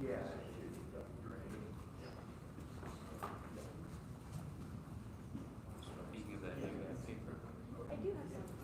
Yeah. Speaking of that, you have paper. I do have some.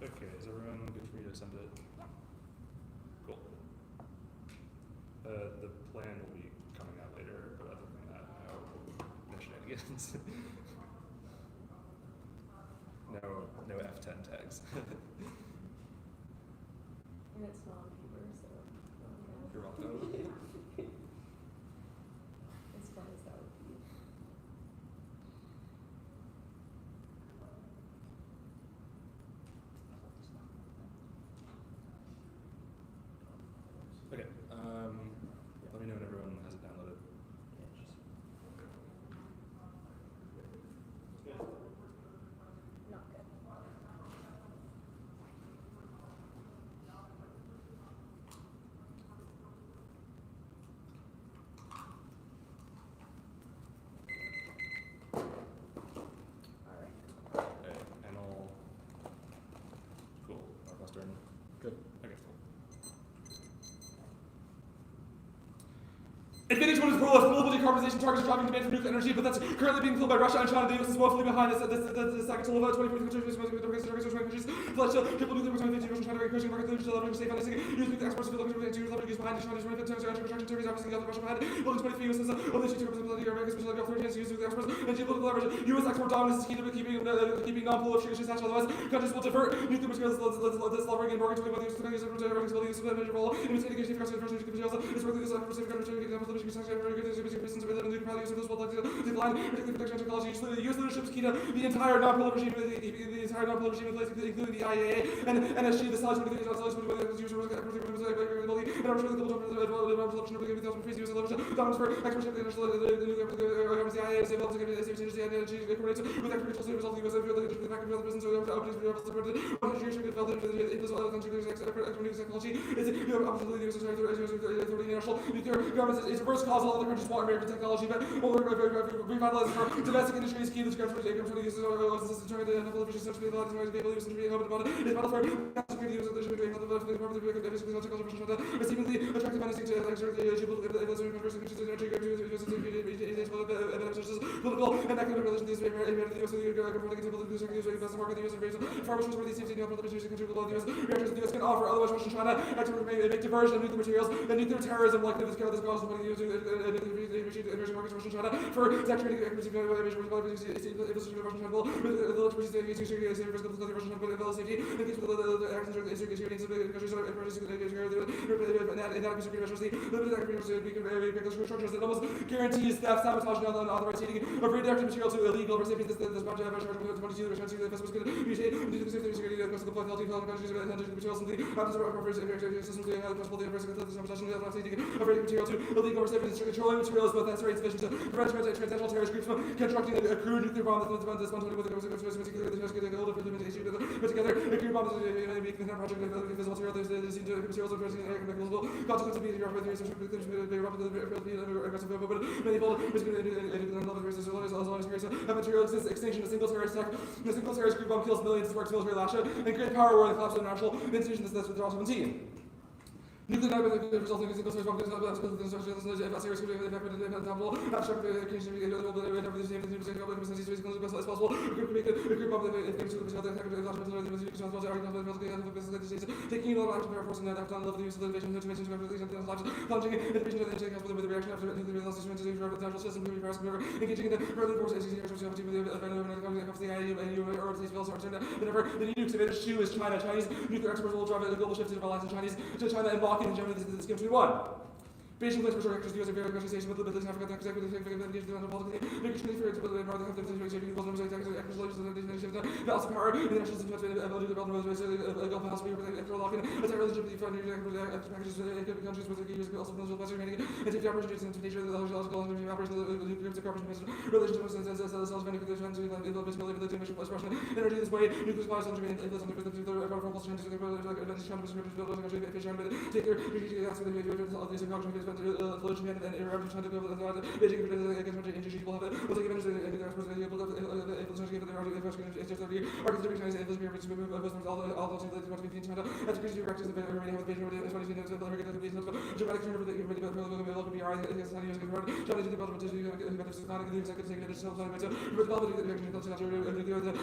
Okay, is everyone good for me to send it? Cool. The plan will be coming out later, but other than that, no shenanigans. no F10 tags. And it's not on paper, so. You're welcome. As fun as that would be. Okay. Let me know when everyone has it downloaded. Not good. Alright. Okay, and all cool. Northwestern. Good. Okay, cool. Advantage one is global decarbonization targets are driving demand for nuclear energy, but that's currently being fueled by Russia and China. The U.S. is woefully behind the second to level 20 countries, pledge to triple nuclear by 2050, Russia, China, encouraging market leaders to leverage safe financing, use nuclear exports to build to leverage use behind China's 2050 construction turkeys, obviously the Russia behind, building 23 U.S. is only 2% of the American special authorities use nuclear exports and geopolitical leverage. U.S. export dominance is key to keeping non-proliferation attached. Otherwise, countries will divert nuclear materials, leveraging and market to use the countries will use a major role in maintaining the first nuclear materials. It's worth this effort to safeguard reasons with the nuclear power use of those will decline, particularly protection technology. U.S. leadership is key to the entire non-proliferation including the IAEA and NSG, the Solid 2030 and I'm sure the global adoption of the freeze use of leverage dominance for export of the international nuclear programs. The IAEA is able to give safe changes the energy coordinates with agricultural results of the U.S. the back of the business, so the opportunities to support the contribution of the other countries technology is absolutely the authority international nuclear governments is reverse causal. Other countries want American technology, but revitalizing for domestic industry is key to the government use of seemingly attractive financing to political and economic relations. The U.S. can offer, otherwise Russia and China make diversion of nuclear materials and nuclear terrorism likely to scale this cause of using emerging markets Russia and China for saturating equity it almost guarantees theft, sabotage, and unauthorized heating of radioactive material to illegal recipients. This budget of illegal recipients controlling materials both necessary and sufficient to prevent transnational terrorist groups from constructing a crude nuclear bomb that's spontaneous with the put together a crude bomb that make the project visible material seem to materials of consequence of being aggressive material extinction. A single terrorist attack, a single terrorist group bomb kills millions, sparks military lash out, and great power war and the collapse of the national institutions. That's withdrawal 17. Nuclear resulting in single source bomb serious taking action power force and act on the use of the invasion to mention plunging into the reaction after the reaction after nuclear natural system engaging in the further force the whenever the nukes of shoe is China. Chinese nuclear exports will drive a global shift to alliance of Chinese to China and blocking in Germany this scheme 21. Beijing plays for sure actors, the US and various countries with the Middle East, Africa, executive engagement in the political making for the northern half of the shaping the actors the also power the national defense ability to develop the Gulf House we protect after locking a terror relationship with the front packages countries with the use also potential pleasure making and take the opportunity to nature the logical and operational groups of cooperation relationships and self benefit the mission expression energy this way nuclear supplies on Germany and on the take their Japan and Iran trying to go Beijing against energy will have it. Was like even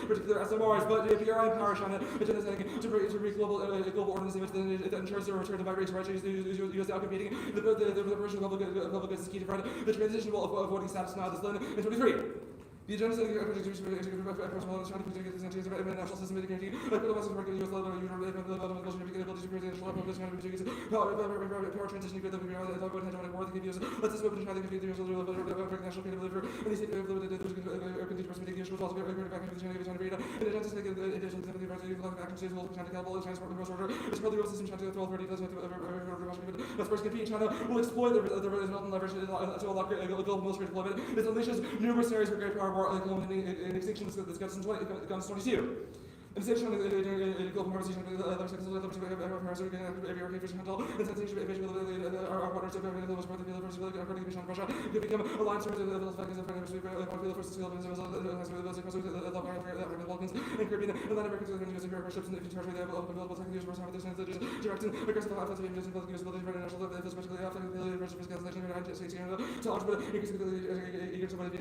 particular SMRs, but if you're in power China, to bring global organisms that ensures the return of migratory rights, US outcompeting the version of public goods is key to front the transition will avoiding status now this land in 23. The agenda is national system security, like the Western market, US level, power transition, war, the US, let's just open China, national deliver, and these China will exploit the leverage to unlock global military deployment. This unleashes numerous areas for great power war, culminating in extinction that comes in 22. In addition to the global conversation, the sensation of our partners Russia could become alliance with the forces of the Balkans and Caribbean and Latin America using ships and territory available technologies for some of this directing aggressive offensive images and use international especially after the United States to launch with increasing eager to the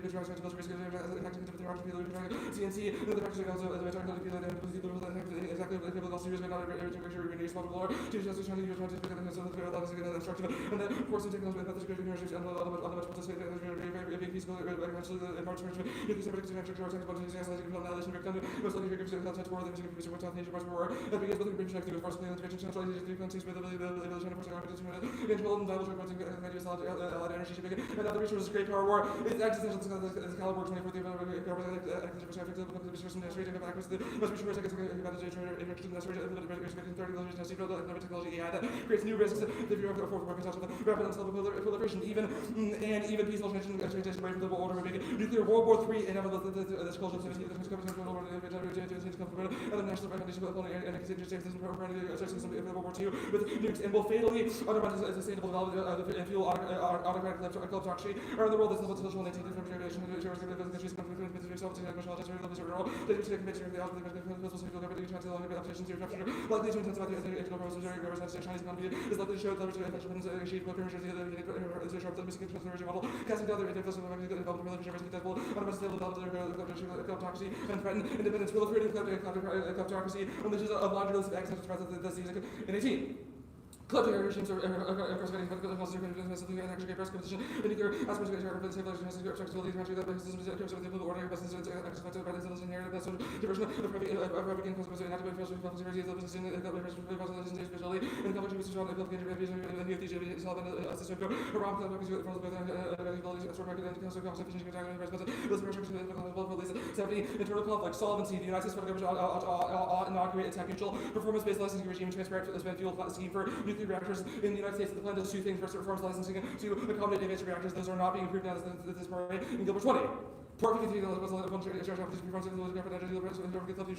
CNC and the practice also exactly the series may not reduce one more to just trying to use and then forcing technology and the security and other much participate in being peaceful eventually the environment you can say most likely gives you content for the music with South Asia war that begins with the British active force the integration centralized the countries with the China force control and Bible promoting energy shipping and other resources great power war is existential as caliber 24 the creates new risks if you're for rapid proliferation, even peaceful transition away from the world order, nuclear World War III, and this culture of other national foundation and World War II with nukes and will fatally undermine sustainable development and fuel autocratic kleptocracy around the world. This is the social 19th generation likely to intensify the economic process of Chinese economy is likely to show leverage to achieve model, casting down the kleptocracy and threaten independence, proliferating kleptocracy, and this is a laundry list of access to this in 18. Collective regimes are getting actually press competition. The nuclear aspects of the civilization has flexibility to that systems of the political order, business expected by the citizens inherited best diversion of private consequences and active official responsibility of the position and visually and competition with strong application and the self and assistant around the abilities of market and constitution internal conflict, solvency, the United States federal government ought inaugurate a technical performance-based licensing regime transparent fuel scheme for nuclear reactors in the United States. The plan does two things. First, it reforms licensing to accommodate advanced reactors. Those are not being approved now at this point in Gilbert 20. Part 53 was a bunch of reactions to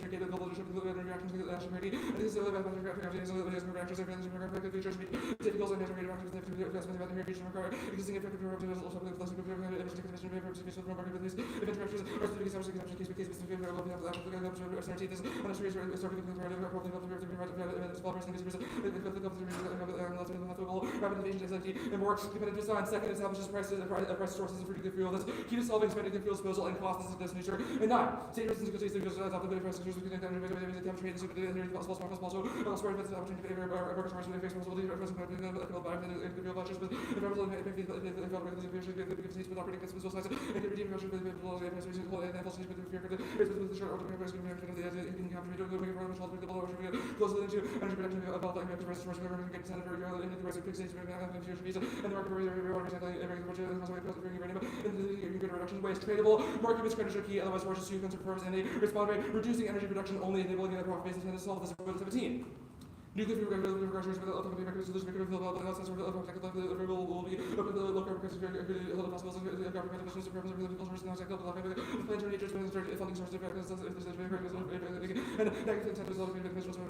the global leadership, global leadership, reactions to national security. And this is the reactors typical and reactors about the reactions require existing effective also event reactors are specific case by case specific rapid invasion and more competitive design. Second, establishes price sources for nuclear fuel. That's key to solving expanded fuel disposal and costs of this nature. And 9, state reasons to consider the price sources we can demonstrate the possible also elsewhere with the opportunity to favor responsibility for waste tradable market miscredits are key, otherwise forces to confirms and they respond by reducing energy production only enabling a profit basis and to solve this 17. Nuclear fuel reactors with ultimately records solution record of the analysis of the will be open to the local records of possible government officials and representatives now second the plan to nature funding source of records and negative incentives of mechanisms of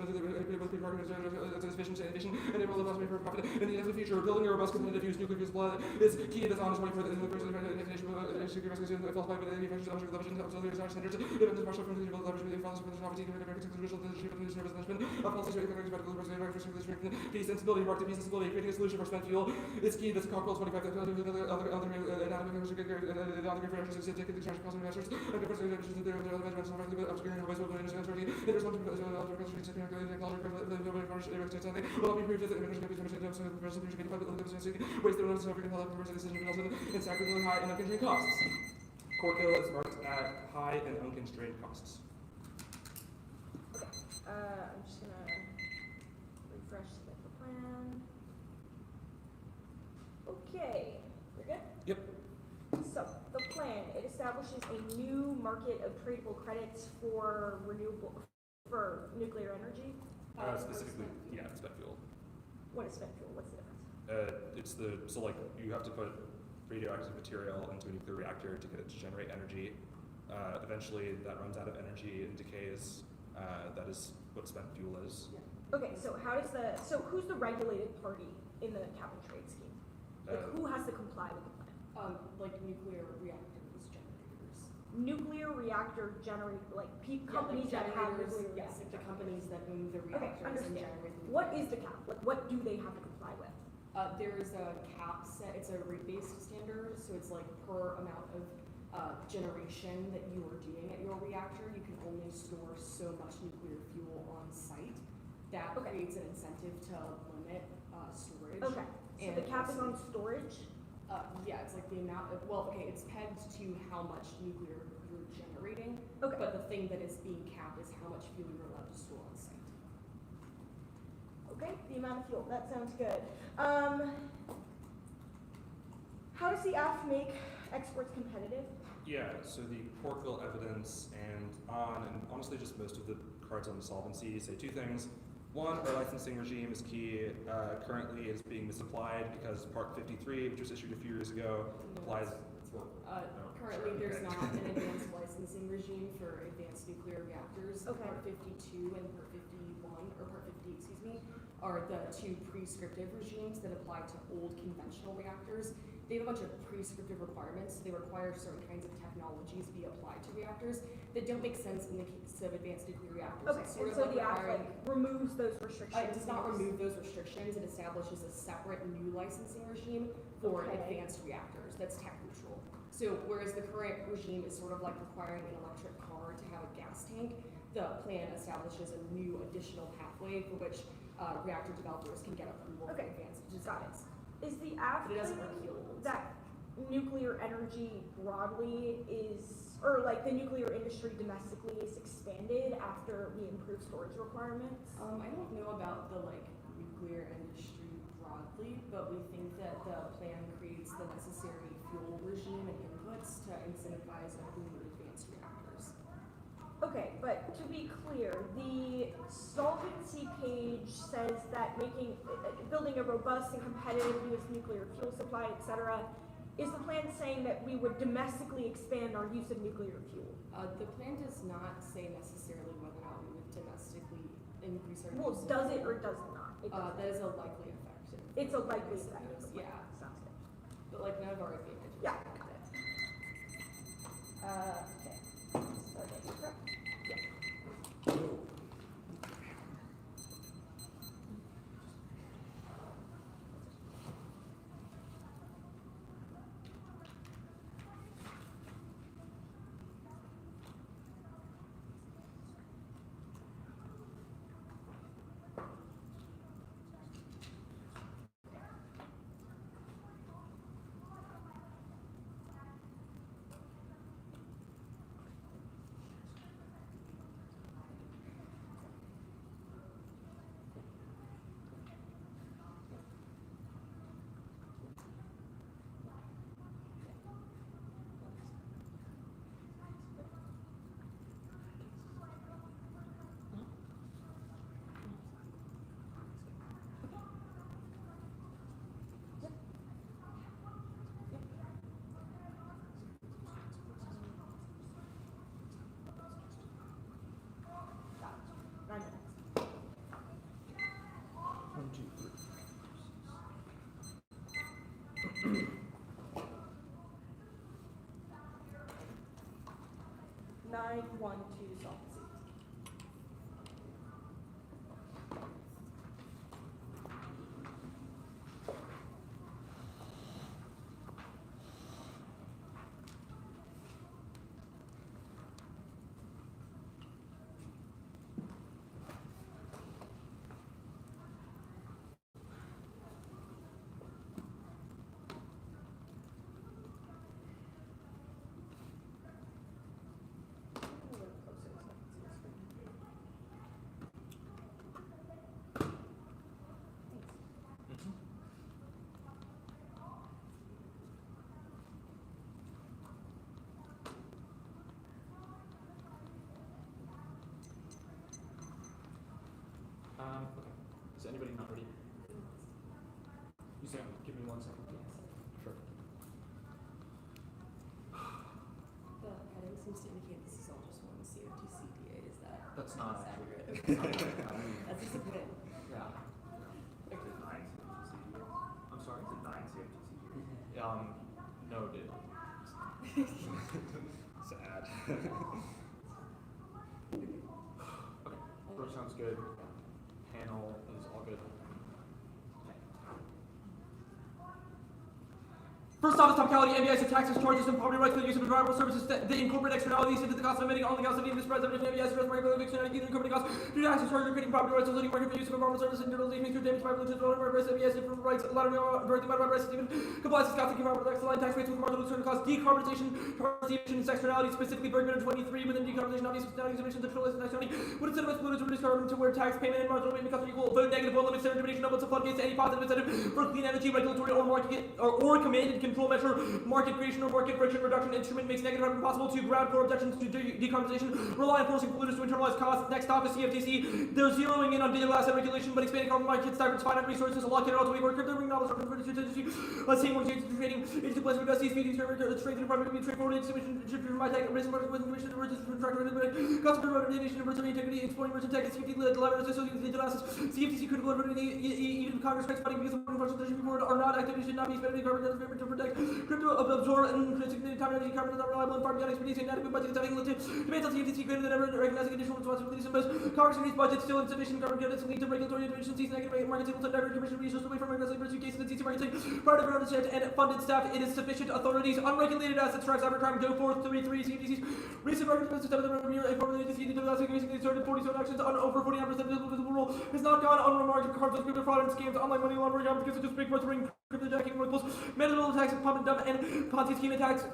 vision and it will allow me for profit in the future. Building a robust competitive use nuclear fuel supply is key to the honest way for the definition of security risks and falsified by the manufacturers of leverage of the standards. Even the partial from the leverage with the files for the sovereignty and the service management of policies peace and stability, market peace and stability, creating a solution for spent fuel is key. That's Cockrell 25. Other high and unconstrained costs. Corkill is marked at high and unconstrained costs. I'm just gonna refresh the plan. Okay, you're good? Yep. So, the plan, it establishes a new market of tradable credits for nuclear energy. Specifically, yeah, spent fuel. What is spent fuel? What's the difference? So like you have to put radioactive material into a nuclear reactor to get it to generate energy. Eventually that runs out of energy and decays. That is what spent fuel is. Okay, so who's the regulated party in the cap and trade scheme? Like who has to comply with the plan? Like nuclear reactors generators. Nuclear reactor companies that have nuclear yes, reactors. the companies that own the reactors and understand. generate the What is the cap? Like what do they have to comply with? There is a cap set. It's a rate-based standard, so it's like per amount of generation that you are doing at your reactor, you can only store so much nuclear fuel on site. That creates an incentive to limit storage. Okay, so the cap is on storage? Yeah, it's like the amount of, it's pegged to how much nuclear you're generating. Okay. But the thing that is being capped is how much fuel you're allowed to store on site. Okay, the amount of fuel, that sounds good. How does the AF make exports competitive? Yeah, so the Corkill evidence and honestly just most of the cards on the solvency say two things. One, our licensing regime is key. Currently is being misapplied because Part 53, which was issued a few years ago, applies. Currently there's not an advanced licensing regime for advanced nuclear reactors. Okay. Part 52 and Part 51, or Part 50, excuse me, are the two prescriptive regimes that apply to old conventional reactors. They have a bunch of prescriptive requirements. They require certain kinds of technologies be applied to reactors that don't make sense in the case of advanced nuclear reactors. Okay, and so the AF removes those restrictions? It does not remove those restrictions. It establishes a separate new licensing regime for advanced reactors that's tech neutral. So whereas the current regime is sort of like requiring an electric car to have a gas tank, the plan establishes a new additional pathway for which reactor developers can get approval for advanced designs. Is the AF But it doesn't repeal that nuclear energy broadly or like the nuclear industry domestically is expanded after we improve storage requirements? I don't know about the nuclear industry broadly, but we think that the plan creates the necessary fuel regime and inputs to incentivize new advanced reactors. Okay, but to be clear, the solvency page says that building a robust and competitive U.S. nuclear fuel supply, etc. Is the plan saying that we would domestically expand our use of nuclear fuel? The plan does not say necessarily whether or not we would domestically increase our Well, use of does it fuel. or does it not? It doesn't. That is a likely effect. It's a likely effect. Yeah, Sounds good. but none of our advantages. Yeah, got it. Okay. So that is correct. 912 solvency. Okay. Is anybody not ready? You say, give me 1 second. Sure. The heading seems to indicate this is all just one CFTCDA. Is that? That's not accurate. accurate. That's disappointing. Yeah. Okay. I'm sorry? No, dude. Sad. Okay. Row sounds good. Panel is all good. First off is topicality, NBI's taxes, charges, and property rights for the use of environmental services that incorporate externalities into the cost of emitting all the costs of the spreads of NBI's address market value externality incorporating costs due to taxes, charges, creating property rights, including market for use of environmental services and generalization through damage by religion, development by price, NBI's different rights, allowing directly by price, even compliance with Catholic environmental excellent tax rates with market return costs, decarbonization, emissions, externalities, specifically Bergman 23 within decarbonization, obvious externalities, emissions, externalities, and externality would incentivize polluters to reduce carbon to where tax payment and marginal rate becomes equal. Vote negative will limit discrimination of what's floodgates to any positive incentive for clean energy, regulatory or market or commanded control measure, market creation or market friction reduction instrument makes negative carbon possible to ground core objections to decarbonization, rely on forcing polluters to internalize costs. Next stop is CFTC. They're zeroing in on digital asset regulation, but expanding carbon markets, diverts finite resources, allocate it all to work, crypto ring novels, same more change to trading, into place of these fees, strengthening private straightforward institution, my tech, risk market with information, emergence, contract, customer innovation, diversity, integrity, exploring merchant tech, CFTC, leverage, associated digital assets, CFTC critical even Congress cuts funding because of function that should be forward are not activity should not be spent in carbon to protect crypto absorb and significant time energy carbon is not reliable and far beyond expertise and inadequate budgets having limited demands on CFTC greater than ever recognizing additional responsibilities and most Congress and budgets still insufficient carbon credits lead to regulatory inefficiencies negative markets able to divert commission resources away from aggressive pursuit cases and CC marketing part of ownership and funded staff it is sufficient authorities unregulated assets drive cybercrime go forth 33 CFTC's recent market system of the revenue a formerly defeated increasingly started 47 actions on over 49% visible rule has not gone unremarked cards of crypto fraud and scams online money laundering because of just big ring crypto jacking ripples mandatory attacks pump and dump and Ponzi scheme attacks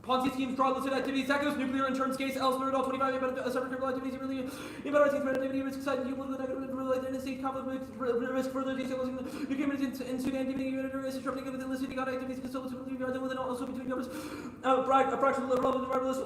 Ponzi schemes, fraud, illicit activities, TACOs, nuclear insurance case, elsewhere, all 25, separate criminal activities, really, imbalance, activity, risk, society, geopolitical, negative, related, state conflict, risk, further details, UK communities in Sudan, giving unit risk, disrupting with illicit economic activities, consultative, within also between governments, fractional, relevant, marvelous,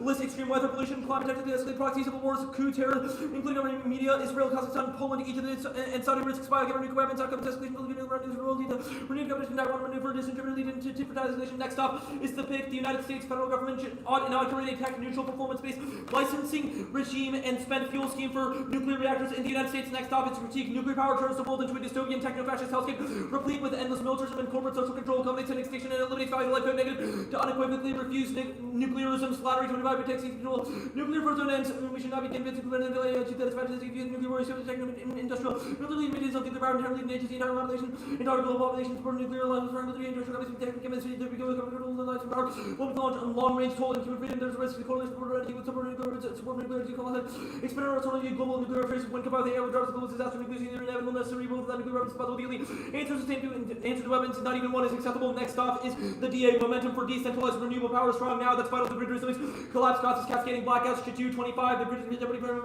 illicit, extreme weather, pollution, climate, technically escalate, proxy, civil wars, coup, terror, including government media, Israel, Kazakhstan, Poland, Egypt, and Saudi risks, biochemical nuclear weapons, outcomes, escalation, political news, world, renewed government, Taiwan, maneuver, disintermediate, lead into different next stop is the pick, the United States federal government inaugurated a tech-neutral performance-based licensing regime and spent fuel scheme for nuclear reactors in the United States. Next stop, its critique. Nuclear power turns the world into a dystopian techno-fascist hellscape, replete with endless militarism and corporate social control, culminates in extinction and eliminates value life code negative to unequivocally refuse nuclearism, slattery to divide protect control. Nuclear first zone ends. We should not be convinced that it's better to use nuclear war, industrial, nuclear emissions of the environment, inherently endages the entire population, entire global population, support nuclear alliance, military, industrial, chemistry, to become the life of power, will launch on long-range toll and human freedom. There's a risk to correlate support energy with support nuclear energy content. Experimental autonomy, global nuclear affairs, when combined with the air with drops of global disaster, nuclear is either inevitable, necessary, evil, without nuclear weapons, possible daily. Answers to weapons, not even one is acceptable. Next stop is the DA. Momentum for decentralized renewable power strong now. That's vital to grid resilience. Collapse costs, cascading blackouts, Chitu 25. The grid deputy power.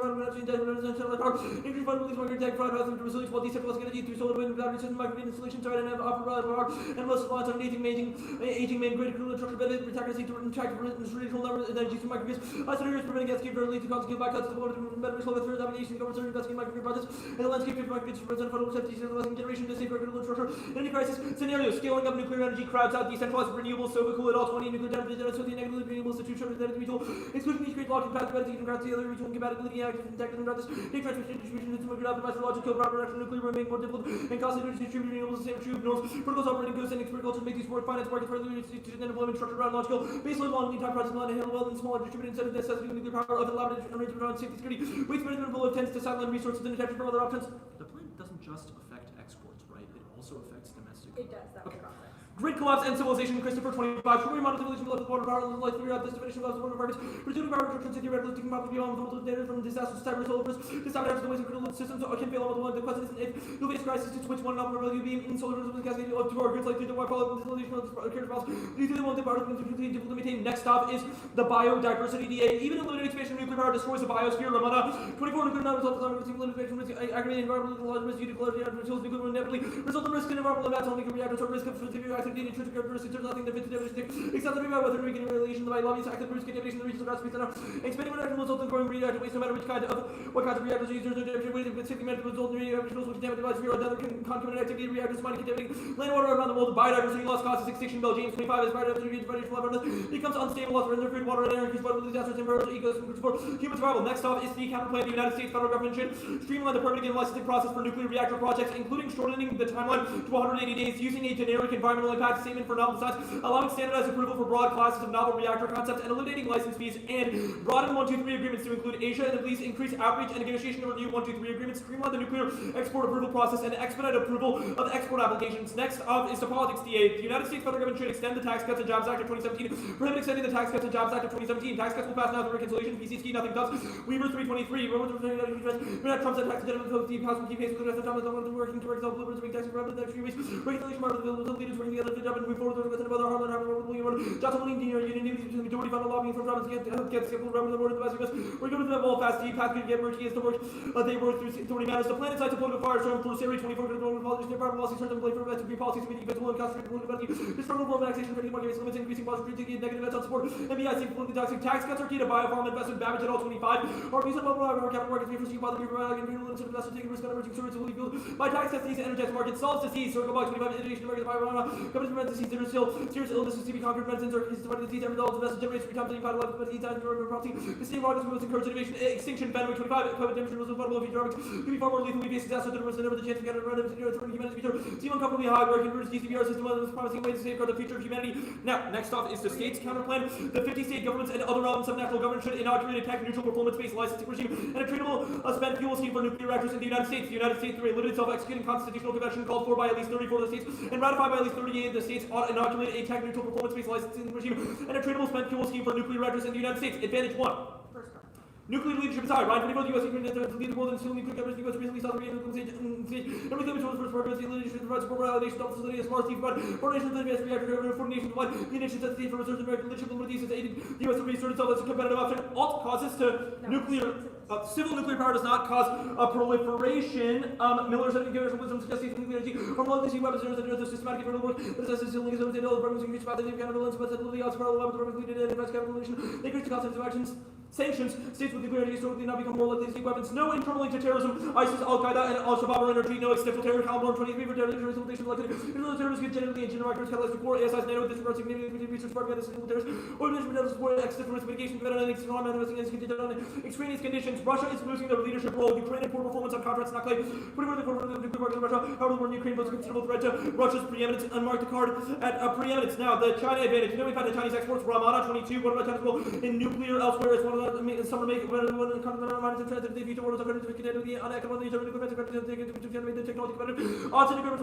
Increased vulnerabilities, market tech, fraud, resilience, while decentralizing energy through solar, wind, battery system, microgrid installation, try and have power, and most reliance on aging main grid, critical infrastructure, benefit, protect, traditional numbers, energy to microgrids. Isolation is preventing gas capability to cause blackouts to the better slow with navigation, government investing in microgrid projects, and the landscape of microgrids to present federal safety, centralizing generation to safeguard critical infrastructure. Energy crisis scenario, scaling up nuclear energy, crowds out, decentralized renewables, so cool at all 20 nuclear damage, so the negative the renewables to show that we told excluding these great logic compatibility and grants the other regional compatibility active and technical grants take transmission distribution into more optimized logical proper action nuclear will make more difficult and costly to distribute renewables the same true norms protocols operating goods and experts to make these work finance market for the institution and employment structure around logical baseline long lead time projects not handle well and smaller distributed instead of necessity of nuclear power of elaborate arrangement around safety security waste management full of tends to sideline resources and attention from other options. The plan doesn't just affect exports, right? It also affects domestic. It does, that was complex. Grid collapse and civilization, Christopher 25. Should we monitor the relation of the water power and life figure out this definition of the water environments? Pursuing power restrictions and theoretical taking property beyond the data from disasters, cyber solar risks, disasters, the ways of critical systems can fail on the one. The question isn't if you'll face crisis to switch one number will you be in solar risks cascading up to our grids like the white follow the installation of the carrier files. These are the ones that are difficult to maintain. Next stop is the biodiversity DA. Even eliminating expansion of nuclear power destroys the biosphere. Ramana 24 nuclear non results on limitation risk, aggravating environmental risk due to quality of materials nuclear inevitably result in risk in environmental impacts on nuclear reactors or risk of severe activity and intrinsic characteristics. There's nothing that fits the definition except the whether we can relation by lobbies active risk contamination in the regional gas space and expanding reactor results in growing reactor waste no matter which kind of what kinds of reactors use. There's no different way with 60 minutes result in reactors which contaminate device or another concomitant activity reactors might contaminate land water around the world. Biodiversity loss causes extinction. Bell James 25 as biodiversity becomes unstable loss of food, water, and air, increased water disasters, environmental ecosystems for human survival. Next off is the counterplan. The United States federal government should streamline the permitting and licensing process for nuclear reactor projects, including shortening the timeline to 180 days using a generic environmental impact statement for novel designs, allowing standardized approval for broad classes of novel reactor concepts, and eliminating license fees, and broaden 123 agreements to include Asia, and at least increase outreach and negotiation to review 123 agreements, streamline the nuclear export approval process, and expedite approval of export applications. Next up is Politics DA. The United States federal government should extend the Tax Cuts and Jobs Act of 2017, prohibit extending the Tax Cuts and Jobs Act of 2017. Tax cuts will pass now through reconciliation, PCSK, nothing does. Weaver 323, Trump said tax gentlemen code the House will keep pace with the rest of Thomas working towards self-liberty, bring taxes for the next few weeks. Regulation part of the leaders working together to job and move forward with another Harlan, Johnson William Dean, Union between the majority final lobbying from Thomas get skillful rather than more than the best. We're going to the wall fast, deep, path to get work, he has to work. They work through 30 matters. The planet sites of political firestorm for Series 24 going to go politics, their power policies, turn them play for to be policies, committee, events, will and concentrate political party. The struggle for relaxation, ready market limits, increasing positive critiquing, negative events on support. MBI seeing politically toxic tax cuts are key to biofarm investment, Babbage at all 25. Our views on mobile capital markets, we foresee why the people and real incentive investors taking risk on emerging sources will be fueled by tax cuts, these energized markets, solves disease, circle box 25, innovation, market, biofarm, government prevents disease, there is still serious illnesses to be conquered, medicines are divided disease, every dollar invested generates 3 times the impact of life, but each time the property. The same markets will encourage innovation, extinction, Fenway 25, COVID demonstration was vulnerable if economics could be far more lethal, we face disaster to the rest, and never the chance to get around to humanity's future. Seem uncomfortably high, where converts DCBR system, one of the most promising ways to safeguard the future of humanity. Now, next off is the state's counterplan. The 50 state governments and other relevant subnational governments should inaugurate a tech-neutral performance-based licensing regime and a tradable spent fuel scheme for nuclear reactors in the United States. The United States, through a limited self-executing constitutional convention called for by at least 34 of the states and ratified by at least 38 of the states, ought to inoculate a tech-neutral performance-based licensing regime and a tradable spent fuel scheme for nuclear reactors in the United States. Advantage 1. First card. Nuclear leadership is high. Ryan 24, the U.S. to lead the world in stealing nuclear governments. The U.S. recently South Korea stage. Everything which was first purpose, the leadership provides support validation of facility as far as but four nations of the advanced reactor government, four nations wide. The United States state for research and American leadership abilities has aided the U.S. to reassert itself as a competitive option. Alt causes to nuclear. Civil nuclear power does not cause a proliferation. Miller's conventional wisdom suggests that nuclear energy from one of these weapons is a systematic vertical work that is still linked to the programs increase about the accountability, but the odds for all weapons are completed and advanced capitalization. They increase the cost of actions. Sanctions. States with nuclear energy historically now become more likely to seek weapons. No internal link to terrorism. ISIS, Al Qaeda, and Al Shabaab are energy. No accidental terror. Caliborn 23 for terrorism. Resultation elected. Internal terrorists get generally and general records catalyzed for ASI's NATO. This regards significant research for against single terrorists. Organization for support accidental risk mitigation. Better than external investing is contingent on extraneous conditions. Russia is losing their leadership role. Ukraine and poor performance on contracts not claimed. Putting the forward of the nuclear market in Russia. However, the war in Ukraine was a considerable threat to Russia's preeminence. Unmarked the card at preeminence. Now, the China advantage. You know, we've had the Chinese exports. Ramana 22. What about China's role in nuclear elsewhere? It's one of the summer make when the continental minds and transit the future world of countries connected with the uneconomic to generate the technology competitive. Odds and agreements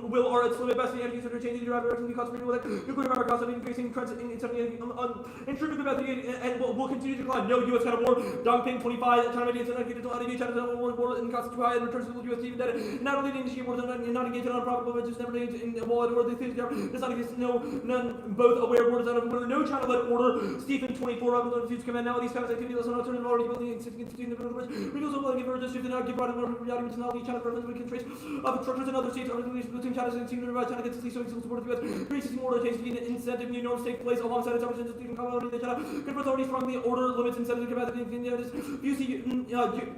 will or its limit best the energy sector changing the direction of the cost of nuclear power costs of increasing trends in ensure nuclear capacity and will continue to decline. No U.S. kind of war. Dongping 25. China maintains an unconditional enemy. China's war in costs too high and returns to the U.S. even debt. Not only initiate wars and not engage in unprofitable ventures, never engage in wallet or the things does not exist. None both aware of orders out of order. No China-led order. Stephen 24. Rather than command now these kinds of activities also not turn already building existing institutions of government. Reveals of like emergence shift and now give broad reality technology. China preference we can trace of structures in other states are relations between China and seem to provide China gets at least so support of the U.S. Pre-existing order change to be an incentive new norms take place alongside its opportunities to commonality that China could authority strongly order limits incentives and capacity in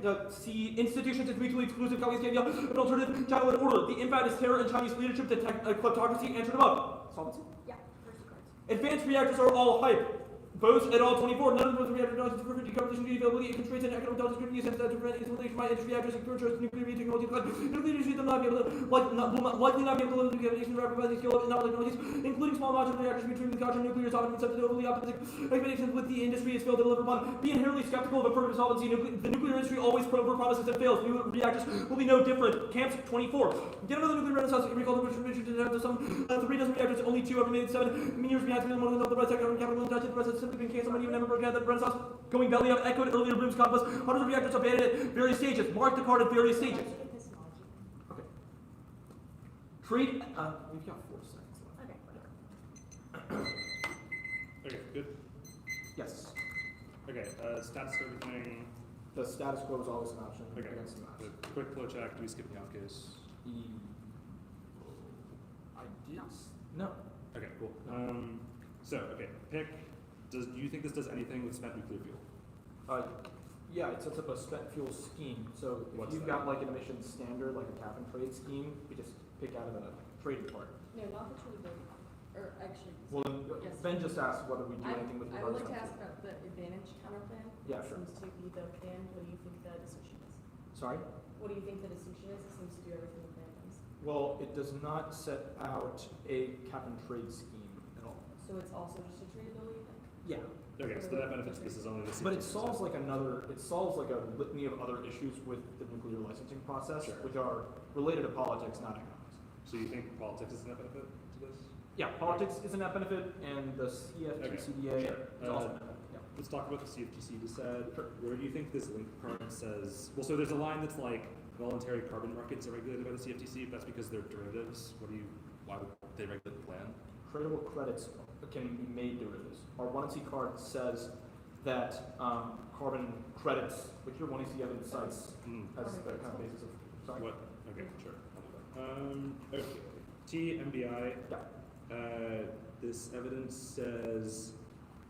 the see institutions as mutually exclusive colleagues can an alternative China-led order. The impact is terror and Chinese leadership, the kleptocracy, and turn them up. Solvency? Yeah, first cards. Advanced reactors are all hype. Proposed et al. 24. None of the reactor technologies for decarbonization, availability, and constraints and economic dollars scrutiny essential to prevent installation by industry actors and purchase nuclear technology. Nuclear industry will not be able to, likely not be able to live decarbonization rapid by the scale of novel technologies, including small modular reactors between the caution nuclear is often accepted overly optimistic expectations with the industry is failed to deliver upon. Be inherently skeptical of affirmative solvency. The nuclear industry always promises and fails. New reactors will be no different. Camps 24. Get another nuclear renaissance. Recall the Richard to have some 3 dozen reactors, only 2 have remained 7 years behind more than the right sector capital and the rest has simply been canceled. Many have never broken out the renaissance. Going belly up, echoed earlier Bloom's compass. Hundreds of reactors abandoned at various stages. Mark the card at various stages. Okay. Trade. We've got 4 seconds left. Okay, whatever. Okay, good. Yes. Okay, status of everything. The status quo is always an option Okay, against the match. the quick flow check. Do we skip the out case? I did. No. Okay, cool. Okay, pick. Do you think this does anything with spent nuclear fuel? Yeah, it sets up a spent fuel scheme. So if What's you've that? got like an emissions standard, like a cap and trade scheme, we just pick out of the trading part. No, not the tradability, or actually. Well, then Yes. Ben just asked whether we do anything with I would regards like to to ask about the advantage counter plan. Yeah, sure. Seems to be the plan. What do you think the distinction is? Sorry? What do you think the distinction is? It seems to do everything the plan does. Well, it does not set out a cap and trade scheme at all. So it's also just a tradability thing? Yeah. Okay, so that benefits this is only the But it 16%. solves like a litany of other issues with the nuclear licensing process, Sure. which are related to politics, not economics. So you think politics is a net benefit to this? Yeah, politics is a net benefit, and the CFTCDA Sure. is also a net benefit. Yeah. Let's talk about the CFTC just said. Sure. Where do you think this link card says? Well, so there's a line that's like voluntary carbon markets are regulated by the CFTC. That's because they're derivatives. Why would they regulate the plan? Tradable credits can be made derivatives. Our 1C card says that carbon credits, which your 1C evidence cites as the kind of basis of. Sorry. What? Okay, sure. Okay. TMBI. Yeah. This evidence says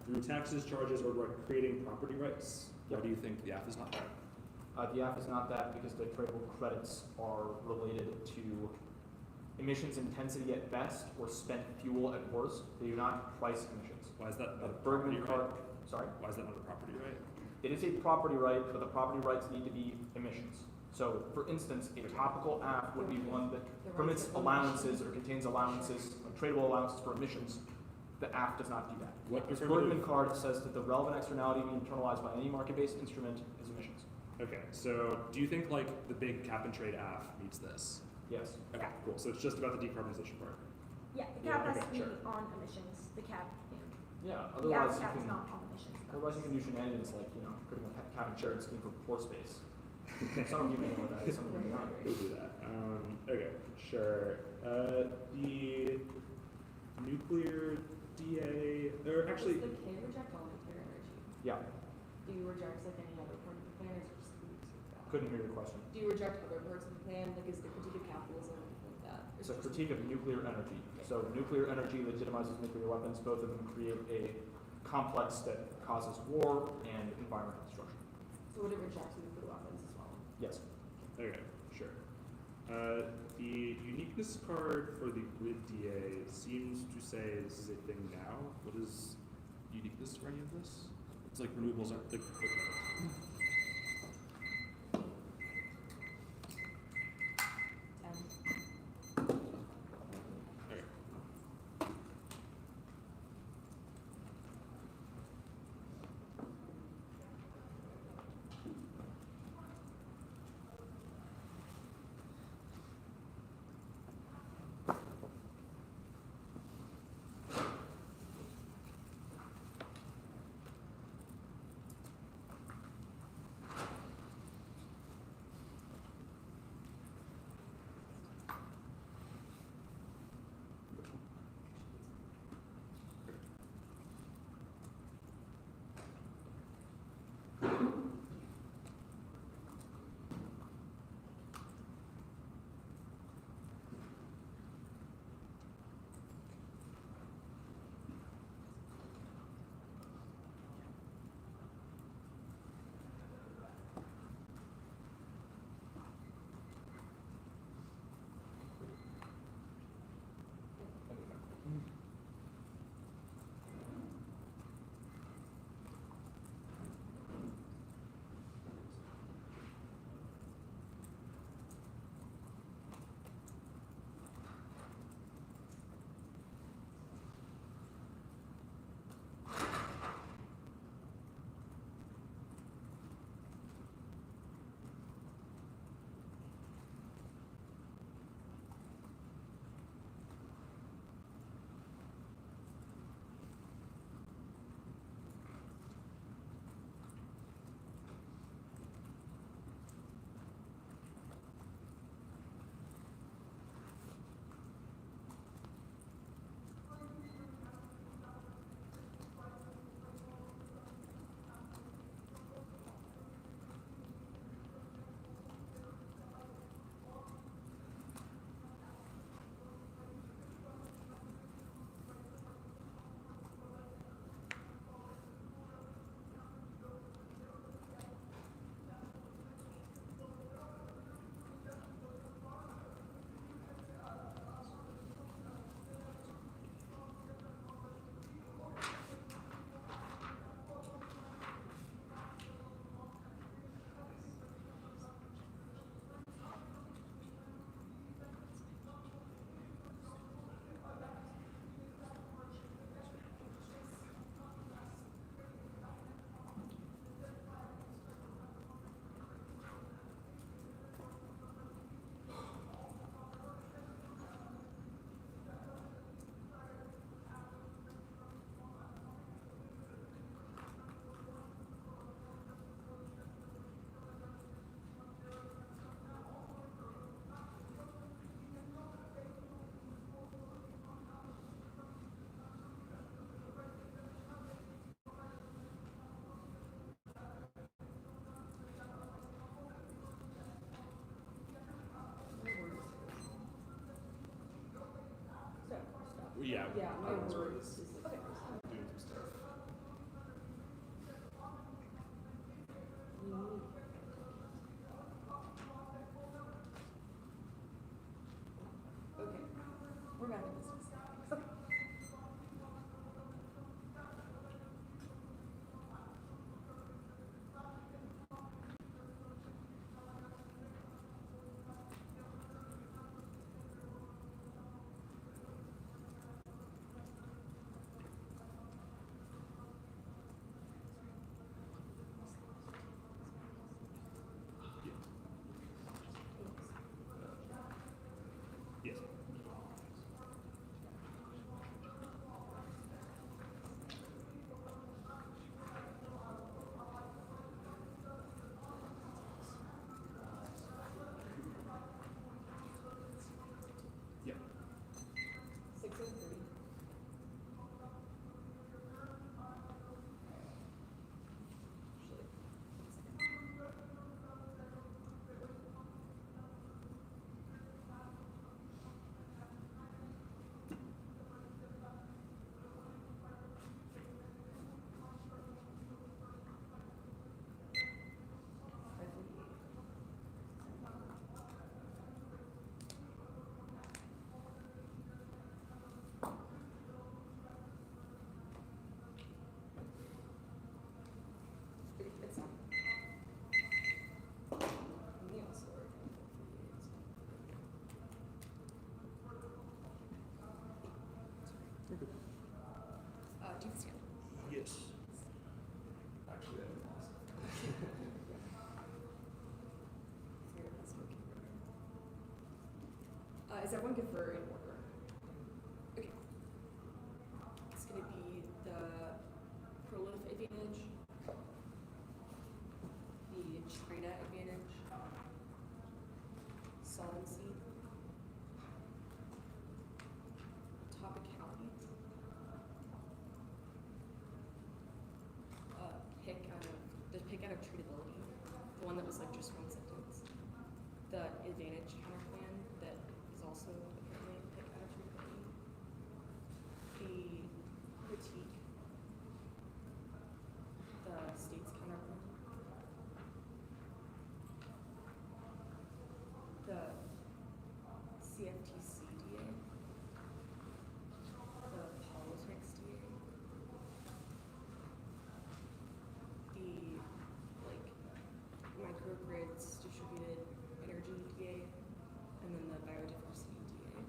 through taxes, charges, or creating property rights. Why Yep. do you think the AF is not that? The AF is not that because the tradable credits are related to emissions intensity at best or spent fuel at worst. They do not price emissions. Why is that not a Bergman property card. right? Sorry. Why is that not a property right? It is a property right, but the property rights need to be emissions. So, for instance, a topical app would be one that permits allowances or contains allowances, tradable allowances for emissions. The app does not do that. What This affirmative- Bergman card says that the relevant externality being internalized by any market-based instrument is emissions. Okay, so do you think like the big cap and trade AF meets this? Yes. Okay, cool. So it's just about the decarbonization part. Yeah, the Yeah, cap has okay, to be sure. on emissions, the cap, Yeah. the Otherwise, cap you is can. not on emissions. though. Otherwise, you can do shenanigans like putting a cap and trade scheme for pore space. Some of you may know what that is. Some of you may not. We'll do that. Okay, sure. The nuclear DA, or actually, Does the K reject all nuclear energy? Yeah. Do you reject like any other part of the plan, or is it just the nuclear? Couldn't hear your question. Do you reject other parts of the plan, like is the critique of capitalism like that? Or It's is a it just- critique of nuclear energy. So nuclear energy legitimizes nuclear weapons. Both of them create a complex that causes war and environmental destruction. So would it reject nuclear weapons as well? Yes. okay, sure. The uniqueness card for the grid DA seems to say this is a thing now. What is uniqueness for any of this? It's like renewables aren't like. Okay. Yeah. Yeah, my Arvin's words. is Okay. doing some stuff. Okay, we're back in business. Yes. Yep. 6:03. It's not. Me also. Do you stand? Yes. Actually, I lost. Is everyone good for in order? Okay. It's going to be the prolif advantage, the China advantage, solvency, topicality, pick out of treatability, the one that was like just one sentence, the advantage counterplan that is also apparently pick out of treatability, the critique, the state's counterplan, the CFTC DA, the politics DA, the like microgrids distributed energy DA, and then the biodiversity DA.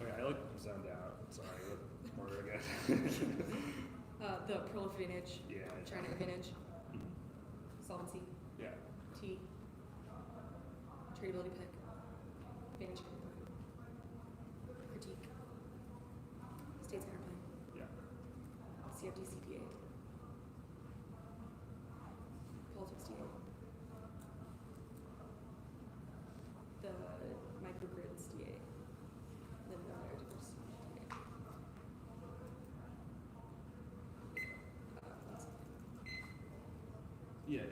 Okay, I like zoned out. Sorry, what order again? The prolif advantage, Yeah. China advantage, Mhm. solvency, Yeah. T, tradability pick, advantage counterplan, critique, state's counterplan, Yeah. CFTC DA, politics DA, the microgrids DA, then the biodiversity DA. One second. Yeah. Yeah,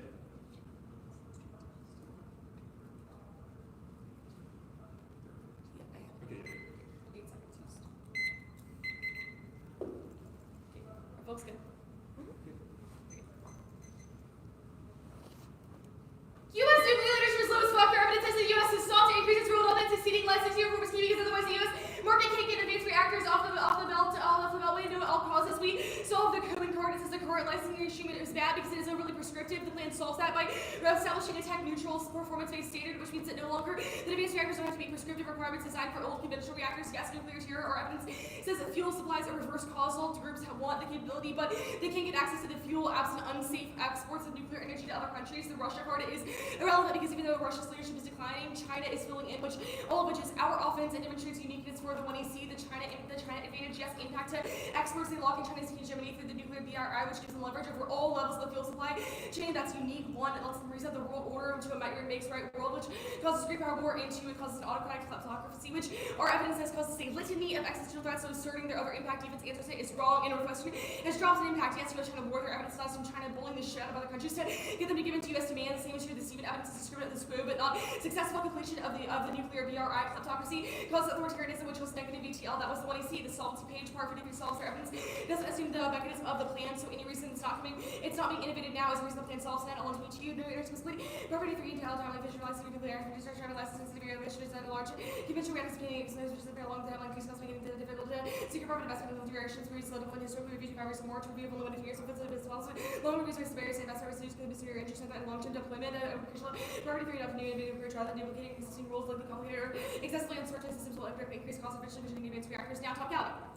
I have Okay. 8 seconds used. Okay, are folks good? U.S. nuclear literature is low as fuck. Our evidence says the U.S. has sought to increase its rule of exceeding licensing approvals because otherwise the U.S. market can't get advanced reactors off the beltway to all causes. We solve the code card. It says the current licensing regime is bad because it is overly prescriptive. The plan solves that by establishing a tech-neutral, performance-based standard, which means that no longer the advanced reactors don't have to meet prescriptive requirements designed for old conventional reactors. Gas nuclears here. Our evidence says that fuel supplies are reverse causal. Groups want the capability, but they can't get access to the fuel absent unsafe exports of nuclear energy to other countries. The Russia card is irrelevant because even though Russia's leadership is declining, declining. China is filling in, all of which is our offense and demonstrates uniqueness for the 1AC. The China advantage, yes, impact to exports. They lock in China's hegemony through the nuclear BRI, which gives them leverage over all levels of the fuel supply chain. That's unique. One, it lets them reset the world order into a might makes right world, which causes great power war, and two, it causes an autocratic kleptocracy, which our evidence has causes a litany of existential threats. So asserting their other impact defense answer state is wrong, and Northwestern has dropped an impact. Yes, U.S. China war. Their evidence lies from China bullying the shit out of other countries to get them to give in to U.S. demands. Same issue. The Stephen evidence is discriminate the squib, but not successful completion of the nuclear BRI kleptocracy causes authoritarianism, which was negative VTL. That was the 1AC. The solvency page part 53 solves their evidence doesn't assume the mechanism of the plan. So any reason it's not being innovated now is the reason the plan solves that. Along 22, no energy split. Property 3 intel time like visualizing nuclear energy research trying to license sensitive area mission design large conventional reactors getting exposed to a long time like increased costs making it difficult to secure profit investment in the directions where you slow down historically review covers more to review of limited years of business well. So long research barriers and investment research could be severe interest in long-term deployment of property 3 enough new and big approach rather than duplicating existing rules like the complicated or excessively uncertain systems will increase cost efficiency visioning advanced reactors. Now topicality.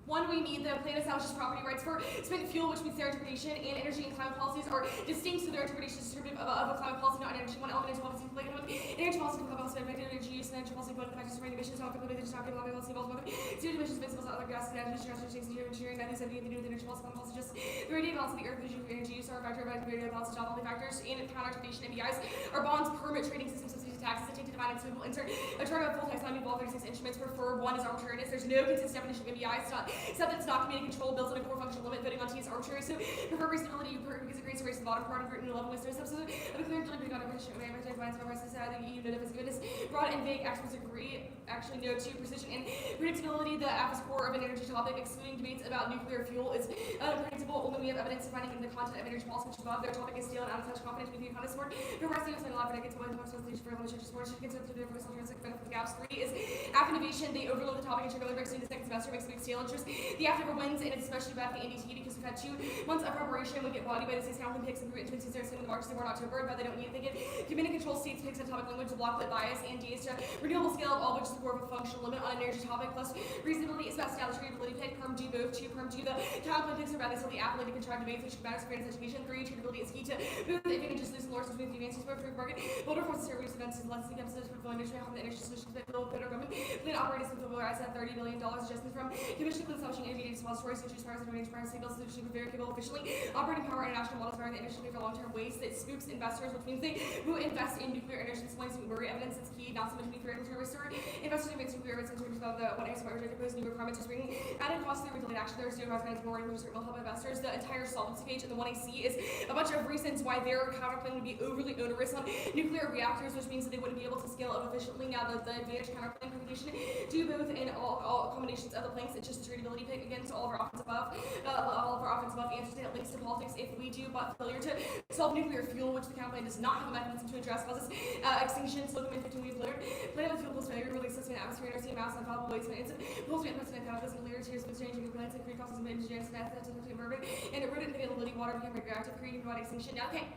One, we need the plan establishes property rights for spent fuel, which means their interpretation and energy and climate policies are distinct, so their interpretation is descriptive of a climate policy, not an energy. One element is policy related with energy policy, climate policy, effective energy use, and energy policy, both the factors for emissions, not the just talking about policy, both zero emissions, principles, other gas, and energy transfer, engineering, 1970, and the new energy policy, climate policy, just the radiative balance of the earth, vision, energy use, are a factor of radiative balance, not only factors, and counter interpretation, MBIs are bonds, permit trading systems, subsidies, taxes, attempt to divide and so we'll insert a term of full text on new ball 36 instruments prefer. One is arbitrariness. There's no consistent definition of MBI. Except that it's not community control, builds on a core functional limit, voting on T is arbitrary. So prefer reasonability because it creates a race to the bottom part of written 11 with no substance of a clear and big on every the EU note of its goodness. Broad and vague experts agree. Actually, no to precision and predictability. The app is core of an energy topic, excluding debates about nuclear fuel is unpredictable. Only we have evidence of finding in the content of energy policy, which above their topic is stale and out of touch confidence with the economist support. Progressing is a lot of predicts what the most solution for evolution sports should consider the personal intrinsic benefit of the gaps. 3 is app innovation. They overload the topic and trigger breaks in the second semester, makes a big stale interest. The app never wins, and it's especially bad for the NDT because we've had 2 months of preparation. We get body by the state council picks and root into consideration in the March, they were not October, but they don't need to think it. Community control states picks and topic language, block lit bias, and D is to renewable scale, all which is the core of a functional limit on an energy topic, plus reasonability is about established readability pick, perm do both, 2 perm do the counterpoint picks are bad, they still the appellate to contrive debates, which matters for education. 3, treatability is key to both the advantages, lose and lords, with the advances for free market. Boulder forces here, reduce events, and less than emphasis for filling industry, the energy solutions that build better government. Plan operators with the rise at $30 billion adjustment from commission to establishing intermediate depositories, which is far as the range price signals solution with very capable efficiently operating power international models vary the industry for long-term waste that spooks investors, which means they who invest in nuclear energy displays worry evidence is key, not so much nuclear regulatory research. Investors who make nuclear evidence in terms of the what expert proposed new requirements is bringing added costs through delayed action. There's zero requirements more which will help investors. The entire solvency page in the 1AC is a bunch of reasons why their counterplan would be overly onerous on nuclear reactors, which means that they wouldn't be able to scale up efficiently. Now the advantage counterplan computation do both in all combinations of the planks. It's just a treatability pick against all of our offense above, answers that links to politics if we do, but failure to solve nuclear fuel, which the counterplan does not have a mechanism to address, causes extinction. Slogan in 15 we've learned. Plan with fuel plus failure releases an atmosphere, inertia, mass, and probable waste management. Pulls me at kind of this later tiers with changing the plants and create causes of engineering and that's environment and it rooted in availability water became radioactive, creating provide extinction. Now, okay.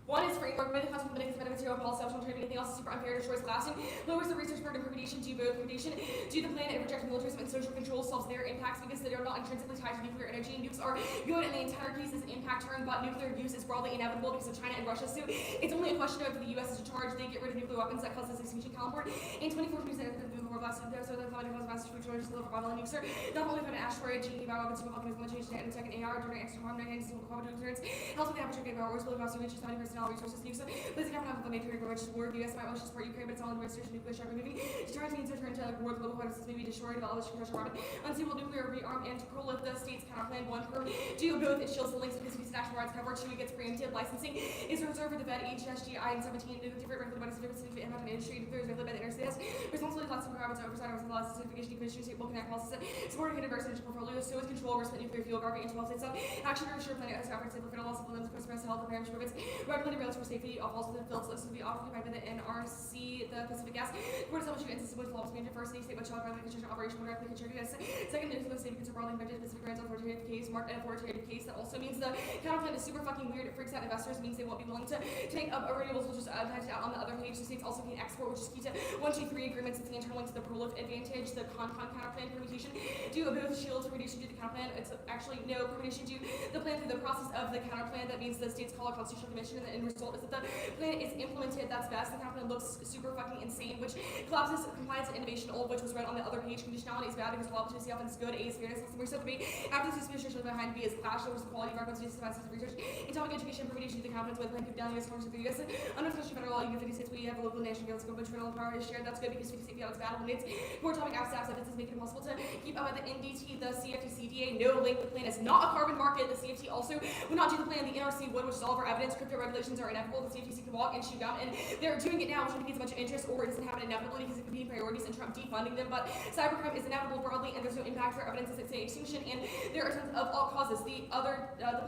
One is framework, but the consequence of benefits zero policy optional trade, anything else is super unfair, destroys classroom, lowers the research burden, permutation, do both, permutation, do the plan and reject militarism and social control solves their impacts because they are not intrinsically tied to nuclear energy. Nukes are good and the entire case is an impact term, but nuclear use is broadly inevitable because of China and Russia. So it's only a question of if the US is in charge, they get rid of nuclear weapons that causes extinction calendar. In 2014, of the war blast, so the funding was massive charges to the Rebuttals nukes are not only from an asteroid, GE weapons, volcanism, change to and second AR during extra harm, and single quadrant clearance, helps with the aperture game wars, building across the reaches, 70 personnel resources, nukes. But the government of the Navy which is war, the US might wish to support Ukraine, but it's all in the registration nuclear shark moving. Deterrence means to return to war, global crisis may be destroyed, developed, commercial weapon, unstable nuclear rearm, and to prolife the state's counterplan. 1 per do both, it shields the links because it's national rights cover. 2, it gets preemptive. Licensing is reserved for the Fed, HSGI, and 17, different regulated bodies, different specific impact on industry, nuclear is regulated by the interstate. Responsibility class requirements oversight of the laws, certification, commission, state will connect policies, supporting a diverse energy portfolio, so is control, risk, nuclear fuel, garbage, and 12 states of action to ensure planet as efforts, safe, federal laws, supplements, express health, preparedness, improvements, regulated rails for safety, all falls within fields, lists to be occupied by the NRC, the Pacific Gas. Court establishing instances with laws being diversity, state by child violent construction operation will directly contribute as second news of the state because of broadly infected Pacific grants authoritative case, marked an authoritative case. That also means the counter plan is super fucking weird. It freaks out investors, means they won't be willing to take up renewables, which is typed out on the other page. The states also can export, which is key to 1, 2, 3 agreements. It's the internal link to the prolif advantage. The con-counter plan permutation do both shield permutation to the counter plan. It's actually no permutation to the plan through the process of the counter plan. That means the states call a constitutional commission, and the end result is that the plan is implemented. That's best. The counter plan looks super fucking insane, which collapses compliance and innovation old, which was read on the other page. Conditionality is bad because law opportunity often is good. A is fairness. We're so debate. After the suspicion behind B is clash. Lowers the quality of our constitutional science research. In topic education, permutation to the conference with plan down U.S. forms of the U.S. Under federal law, you have 50 states. We have a local nation government scope, but federal power is shared. That's good because 50 state balance battle eliminates more topic abstracts. Evidence making it impossible to keep up with the NDT, the CFTC, no link. The plan is not a carbon market. The CFT also would not do the plan. The NRC would, which is all of our evidence. Crypto regulations are inevitable. The CFTC can walk and shoot down, and they're doing it now, which indicates a bunch of interest, or it doesn't happen inevitably because it could be priorities and Trump defunding them. But cybercrime is inevitable broadly, and there's no impact for evidence as it's an extinction, and there are tons of all causes. The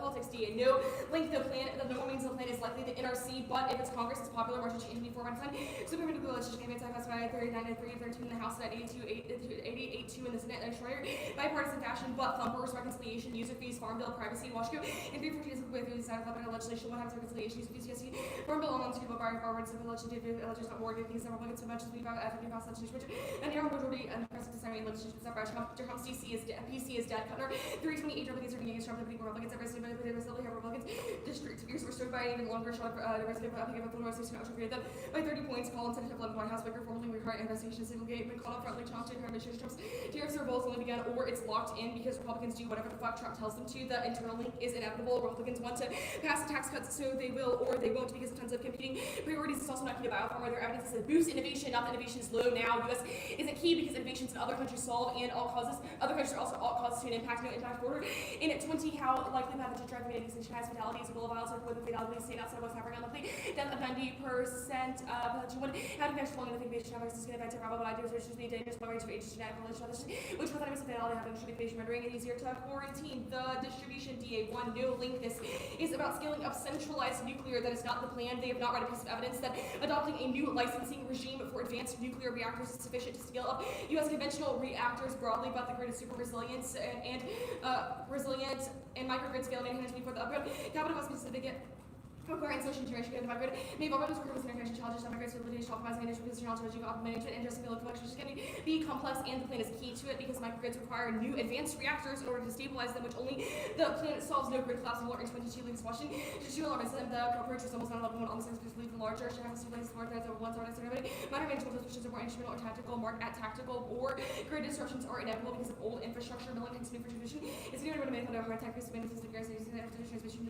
politics DA, no link. The plan, the normal means of the plan is likely the NRC, but if it's Congress, it's popular. March 24 months time. Supreme Court legislation came into effect by 39 and 3 and 13 in the House, and 88-2 in the Senate, and extraordinary bipartisan fashion. But thumpers, reconciliation, user fees, farm bill, privacy, Washco, and 314 is with the side of legislation. What happens to reconciliation? User fees, yes, farm bill, on to bar forward, civil legislative, legislative, more good things. Republicans so much as we have African House legislation, and here majority and president deciding legislation is not Trump's DC is dead, PC is dead. Cutler 328 Republicans are against Trump. Republicans are basically Republicans. District views were stood by an even longer shot of diversity of the Northwestern created them by 30 points. Colin Senate of White House Baker formally required investigation of single gate, but called up frontally challenged her mission. Trump's tariffs are both only begun, or it's locked in because Republicans do whatever the fuck Trump tells them to. The internal link is inevitable. Republicans want to pass tax cuts, so they will, or they won't because of tons of competing priorities. It's also not key to biopharma, where their evidence is boost innovation, not that innovation is low now. U.S. isn't key because innovations in other countries solve and all causes. Other countries are also all causes to an impact, no impact border. In at 20, how likely pathogen drug related extinction has fatalities, a goal of violence, or with a fatality state outside of West Africa, monthly death of 90%. Pathogen one, how do you actually long in the patient traffic is going to probable ideas, which is dangerous, low range of age, genetic relation, which with a fatality having distribution rendering it easier to quarantine. The distribution DA1, no link. This is about scaling up centralized nuclear. That is not the plan. They have not read a piece of evidence that adopting a new licensing regime for advanced nuclear reactors is sufficient to scale up U.S. conventional reactors broadly, but the grid is super resilient and microgrid scale maintenance before the upgrade. Capital must be significant. Require installation duration of the microgrid. May involve others working with interconnection challenges, microgrids with limitation, optimizing initial position, strategy of management, and just the collection, which is going to be complex, and the plan is key to it because microgrids require new advanced reactors in order to stabilize them, which only the plan solves. No grid collapse in Lawrence 22 leaves Washington. Just two alarms, and the approach is almost 9/11 on the same speed from larger. She has to place more threads over one side of the minor management positions are more instrumental or tactical, marked at tactical, or grid disruptions are inevitable because of old infrastructure. Milling takes new for transmission. It's going to be a hard tech based maintenance of the gas transmission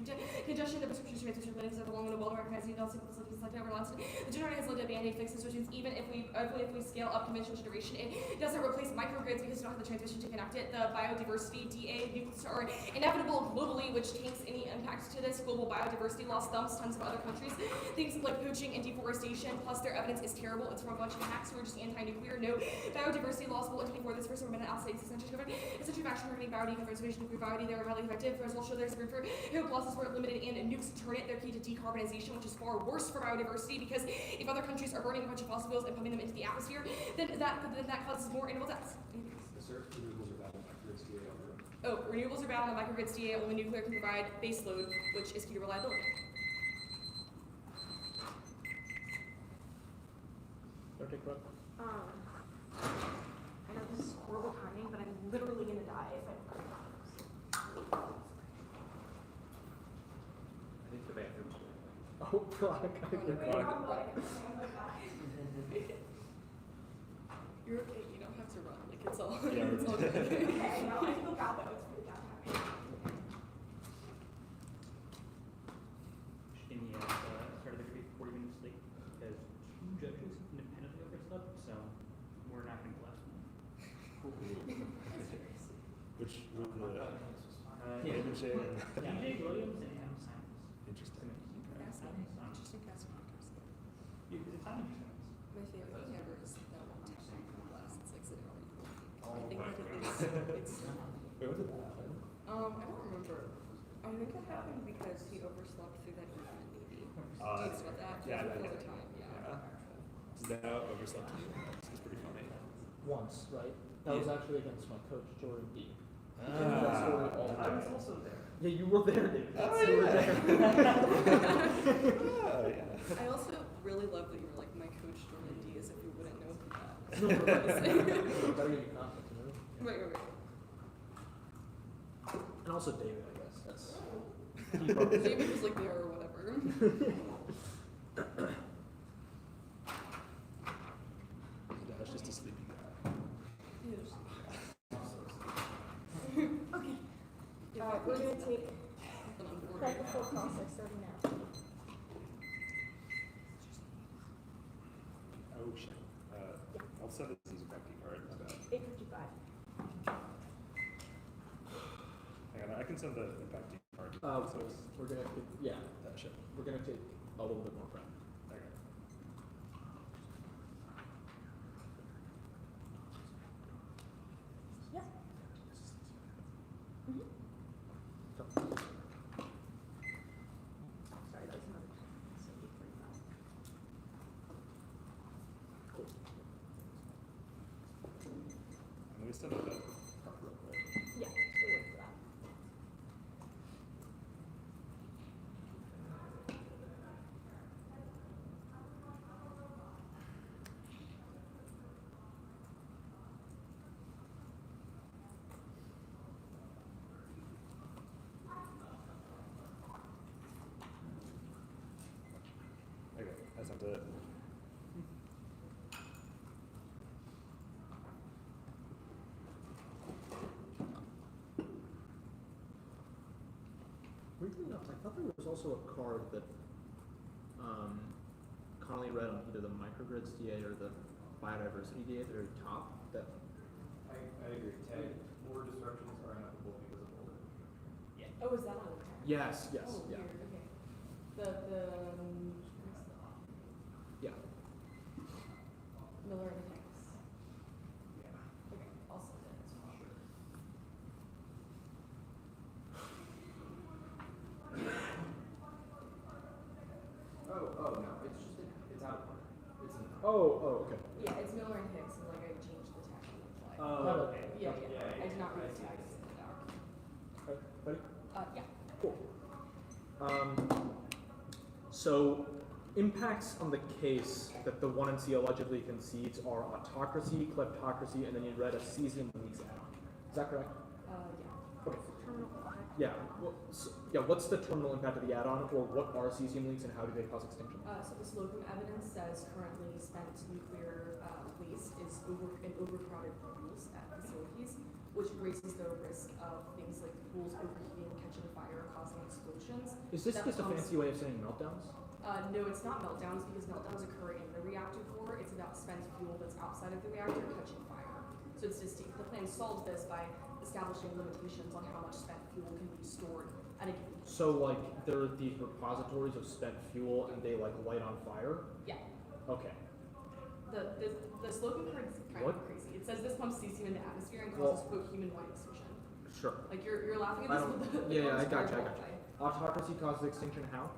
congestion. The prescription transmission minutes of along the wall. Recognizing the facilities like everlasting. The generator has lived at band-aid fixes, which means even if we scale up conventional generation, it doesn't replace microgrids because you don't have the transmission to connect it. The biodiversity DA nucleus are inevitable globally, which takes any impact to this. Global biodiversity loss thumps tons of other countries. Things like poaching and deforestation, plus their evidence is terrible. It's from a bunch of hacks who are just anti-nuclear. No biodiversity loss will before this first minute outside 6 centuries covered. Essentially action targeting biodiversity, conservation, nuclear biodiversity, they were highly effective. Results show there's room for hope losses were limited and nukes turn it. They're key to decarbonization, which is far worse for biodiversity because if other countries are burning a bunch of fossil fuels and pumping them into the atmosphere, then that causes more animal deaths. Oh, renewables are bad on the microgrids DA. Only nuclear can provide base load, which is key to reliability. I know this is horrible timing, but I'm literally gonna die if I don't write I think the bathroom's Oh, fuck. You're okay. You don't have to run. Like it's all. Yeah, it's all good. Okay, no, I feel bad though. It's pretty bad timing. In the start of the creek 40 minutes late because 2 judges independently overslept, so we're not going to collapse them. Which DJ Williams and Adam Simons. Interesting. Interesting casting. It's time interesting. My favorite ever is that one technique from class. It's like sitting on your Oh I think my that God. it's Wait, what did that happen? I don't remember. I think that happened because he overslept through that movement, maybe. Do you know about that? Yeah, All I the know. time, yeah. Zeno overslept. It's pretty funny. Once, right? That was actually against my coach, Jordan D. I was also there. Yeah, you were there, David. Oh, You were yeah. there. Oh, yeah. I also really love that you were like my coach during ND as if you wouldn't know that. Better give you confidence, you know? Right. And also David, I guess. That's key part. David was like there or whatever. That's just a sleepy guy. Okay. We're gonna take But I'm bored. like the full process starting now. Oh, shit. I'll send this as a back card. My bad. 8:55. Hang on, I can send the impact card. So it's- We're gonna, yeah, that shit. we're gonna take a little bit more prep. Okay. Yep. Sorry, that was another time. So 8:45. Cool. Let me send that card real quick. Yeah, we'll wait for that. Okay, I sent it. Weirdly enough, I thought there was also a card that Connolly read on either the microgrids DA or the biodiversity DA at the very top. That I agree. Tag more disruptions are inevitable because of older. Oh, is that on the text? yes, Oh, yeah, weird, okay. yeah. Miller and Hicks. Yeah. Okay, I'll send it. Oh no, it's just it's out of order. It's in Oh, okay. Yeah, it's Miller and Hicks, and like I changed the text on the fly. Oh, okay. Yeah. I did not read the see. text in the doc. Okay, ready? Yeah. Cool. So, impacts on the case that the 1NC allegedly concedes are autocracy, kleptocracy, and then you read a cesium leaks add-on. Is that correct? Yeah. Okay. Terminal impact. Yeah. What's the terminal impact of the add-on, or what are cesium leaks, and how do they cause extinction? So the Slocum evidence says currently spent nuclear waste is in overcrowded pools at facilities, which raises the risk of things like pools overheating, catching fire, causing explosions. Is this that just a becomes- fancy way of saying meltdowns? No, it's not meltdowns because meltdowns occur in the reactor core. It's about spent fuel that's outside of the reactor catching fire. So it's distinct. The plan solves this by establishing limitations on how much spent fuel can be stored at a given point. So, like, there are these repositories of spent fuel, and they, like, light on fire? Yeah. Okay. The Slocum card is kind What? of crazy. It says this pumps cesium into the atmosphere and Well- causes quote human-wide extinction. Sure. Like you're laughing I at this, don't- but the yeah, I card's gotcha, very I gotcha. qualified. Autocracy causes extinction how?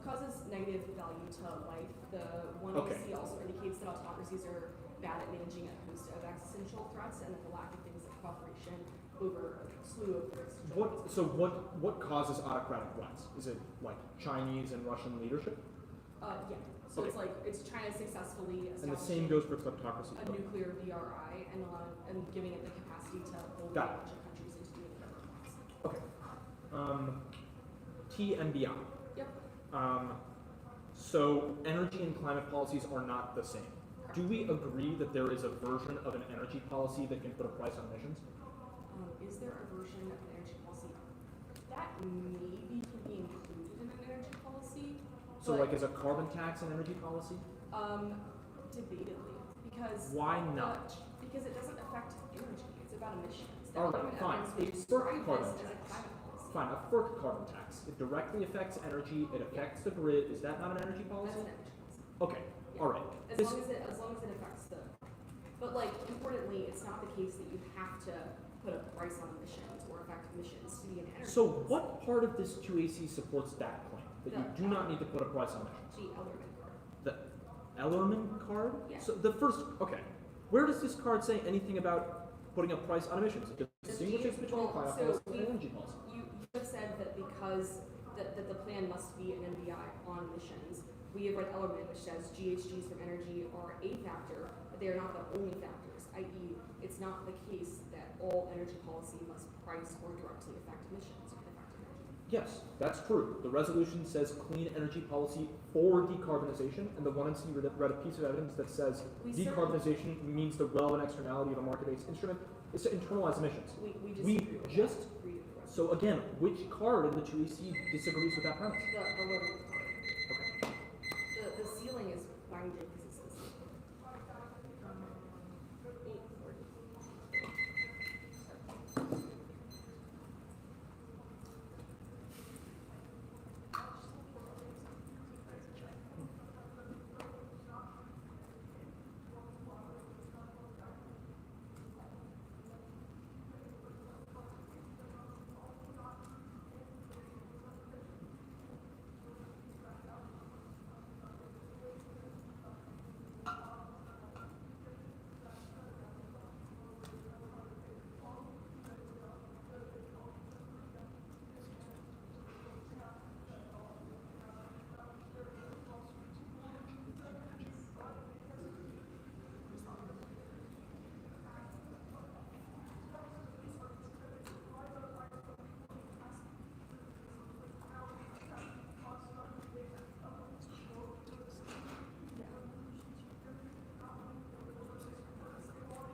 Causes negative value to life. The one Okay. AC also indicates that autocracies are bad at managing a host of existential threats, and that the lack of things like cooperation over a slew of existential What causes autocratic threats? Is it like Chinese and Russian leadership? Yeah. So Okay. it's like it's China successfully And the establishing same goes for kleptocracy. a nuclear BRI and giving it the capacity to hold a Got it. bunch of countries into doing whatever it wants. Okay. T and beyond. Yep. So energy and climate policies are not the same. Do we agree that there is a version of an energy policy that can put a price on emissions? Is there a version of an energy policy that maybe can be included in an energy policy? So But, like is a carbon tax an energy policy? debatably, because Why not? because it doesn't affect energy; it's about emissions. The All right, element fine. evidence would A describe FERC carbon this as a tax. climate policy. Fine, a FERC carbon tax. It directly affects energy, it affects the grid. Is that not an energy That's policy? an energy policy. Okay, Yeah. all right. As This- long as it affects the. But like importantly, it's not the case that you have to put a price on emissions or affect emissions to be an energy. So policy. what part of this 2AC supports that claim? That you do not need to put a price on emissions? The Ellerman card. The Ellerman card? Yeah. So the first, okay. Where does this card say anything about putting a price on emissions? It just distinguishes between Well, climate so policy we- and energy policy. You have said that because that the plan must be an MBI on emissions. We have read Ellerman, which says GHGs from energy are a factor, but they are not the only factors, i.e. it's not the case that all energy policy must price or directly affect emissions or affect energy. Yes, that's true. The resolution says clean energy policy for decarbonization, and the 1NC read a piece of evidence that says We decarbonization means the relevant externality of a market-based instrument is to internalize emissions. We We disagree with just- that. Read the rest. So again, which card in the 2EC disagrees with that premise? The 11th part. Okay. The ceiling is binding because it's the same.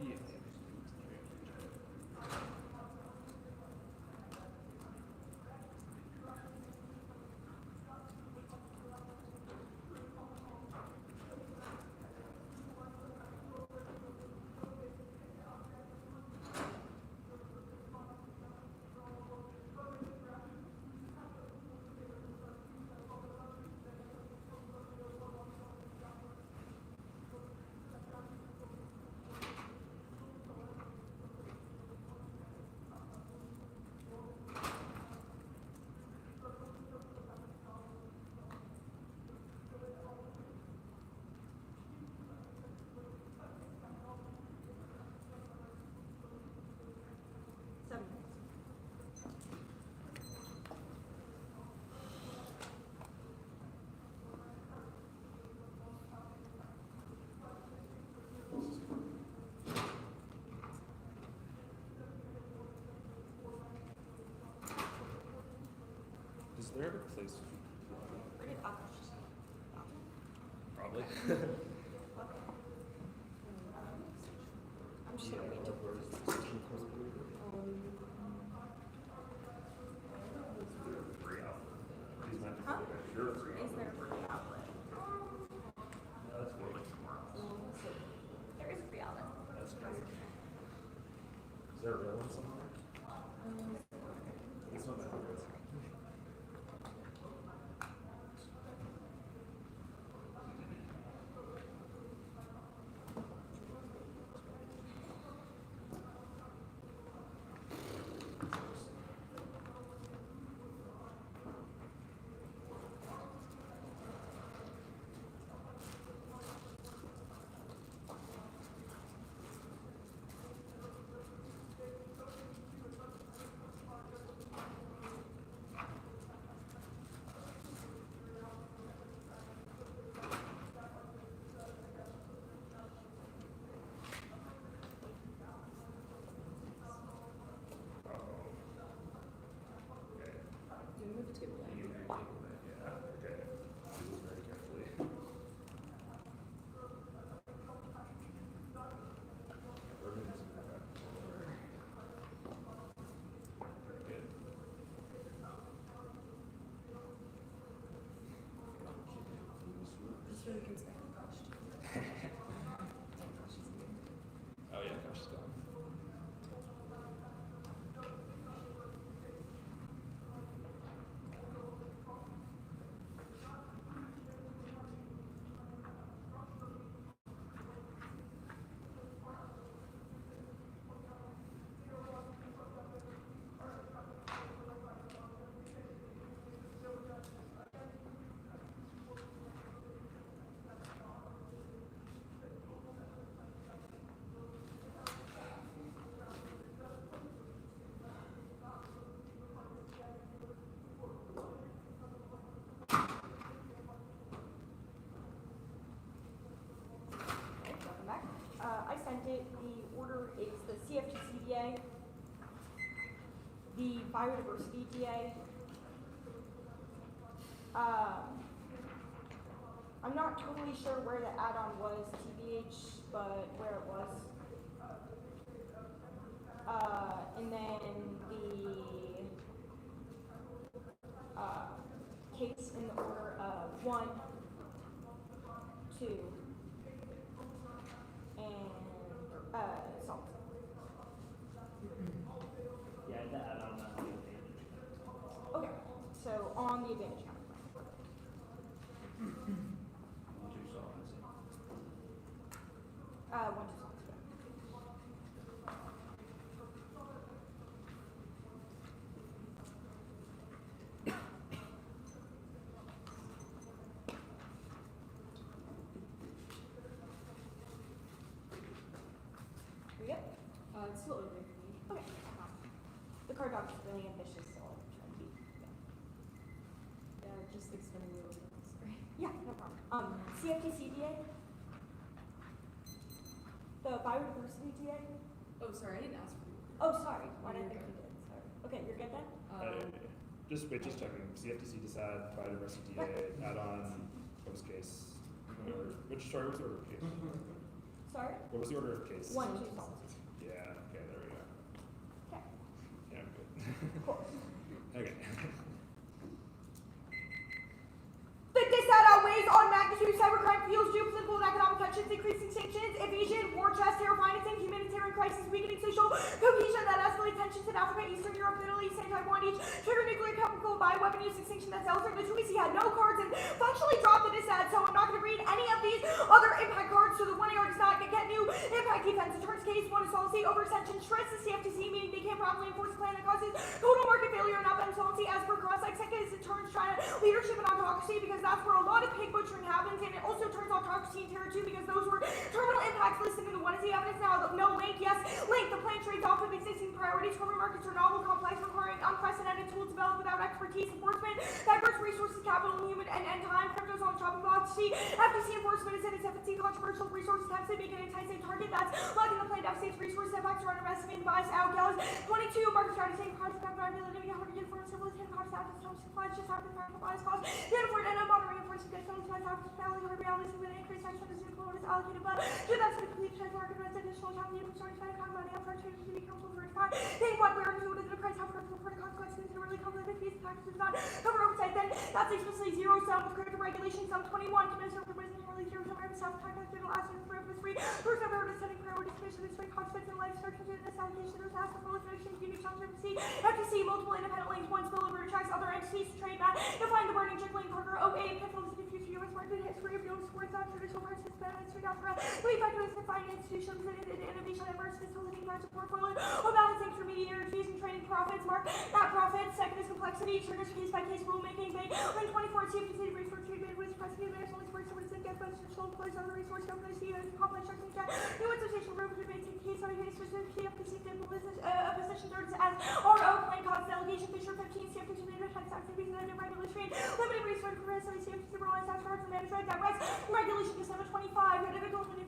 840. Is there a place? Where did Octas? Probably. I'm just gonna read it. Huh? Is there a free outlet? There is a free outlet. That's great. Is there a real one somewhere? It's not that good. the biodiversity DA. I'm not totally sure where the add-on was, TBH, but where it was. And then the case in the order of 1, 2, and salt. Yeah, the add-on on the advantage. Okay, so on the advantage counterclaim. One, two songs. We good? It's still open for me. Okay. The card doc is really ambitious, so I'll try to keep. Yeah, just extending the open. Sorry. Yeah, no problem. CFTCDA. The biodiversity DA. Oh, sorry, I didn't ask for you. Oh, sorry. Why did I You're think you good. did? Sorry. Okay, you're good then? Just checking. CFTC decide, biodiversity DA, add-on, what was case? What's the order of case? Sorry? What was the order of case? 1, 2 salt. Yeah, okay, there we go. Okay, Yeah, I'm good. cool. Okay. Think this that outweighs on magnitude, cybercrime, fuels, geopolitical and economic tensions, increasing sanctions, evasion, war chest, terror financing, humanitarian crisis, weakening social cohesion that escalates tensions in Africa, Eastern Europe, Middle East, and Taiwan each, trigger nuclear, chemical, bioweapon use, extinction that's elsewhere. The Twisi had no cards and functionally dropped the dissad, so I'm not going to read any of these other impact cards, so the 1 AR does not get new impact defense. It turns case 1 is solvency over extension, stress the CFTC, meaning they can't properly enforce a plan that causes total market failure and not solvency as per cross-like. Second is it turns China leadership and autocracy, because that's where a lot of pig butchering happens, and it also turns autocracy and terror too, because those were terminal impacts listed in the 1 is the evidence now. No link, yes, link. The plan trades off of existing priorities. Corporate markets are novel, complex, requiring unprecedented tools developed without expertise, enforcement, diverse resources, capital, human, and time. Crypto's on chopping block. See, FTC enforcement is in its FTC controversial resources attempts to make an enticing target that's lacking the plan devastates resources impacts are underestimated bias out. Gallus 22 market strategy saying cards back by ability to get for civil and cards out of some supplies just have to find the bias cost. The afford and monitoring for some good some supplies have to value her reality with an increased action as the quote is allocated, but do that's the complete check market runs additional time the starting to talk about the opportunity to be careful for time. Think what we're doing with the price have for the consequences to really cover the fees packages not cover oversight. Then that's explicitly 0 sum with credit regulation sum 21 commensurate with business really 0 sum every self time to the last and for free. First ever is setting priorities commission this way consequence and life search into this allocation there's asset proliferation unique sums FTC multiple independent links one spillover attracts other entities to trade that define the burning jiggling Parker 08 pitfalls in the future US market history of US sports on traditional versus benefits for Africa lead factors define institutions and innovation adverse facility large portfolio of balancing intermediary fees and trading profits mark that profit. Second is complexity triggers case by case rulemaking bank link 24 CFTC resource treatment with precedent national sports service and get budget control employees other resource companies see as complex structure check new institution room to make case on a case specific CFTC simple business position third as RO plan cost delegation Fisher 15 CFTC management activities and under regulatory limited resource capacity CFTC reliance on charge and management direct regulation December 25 individuals and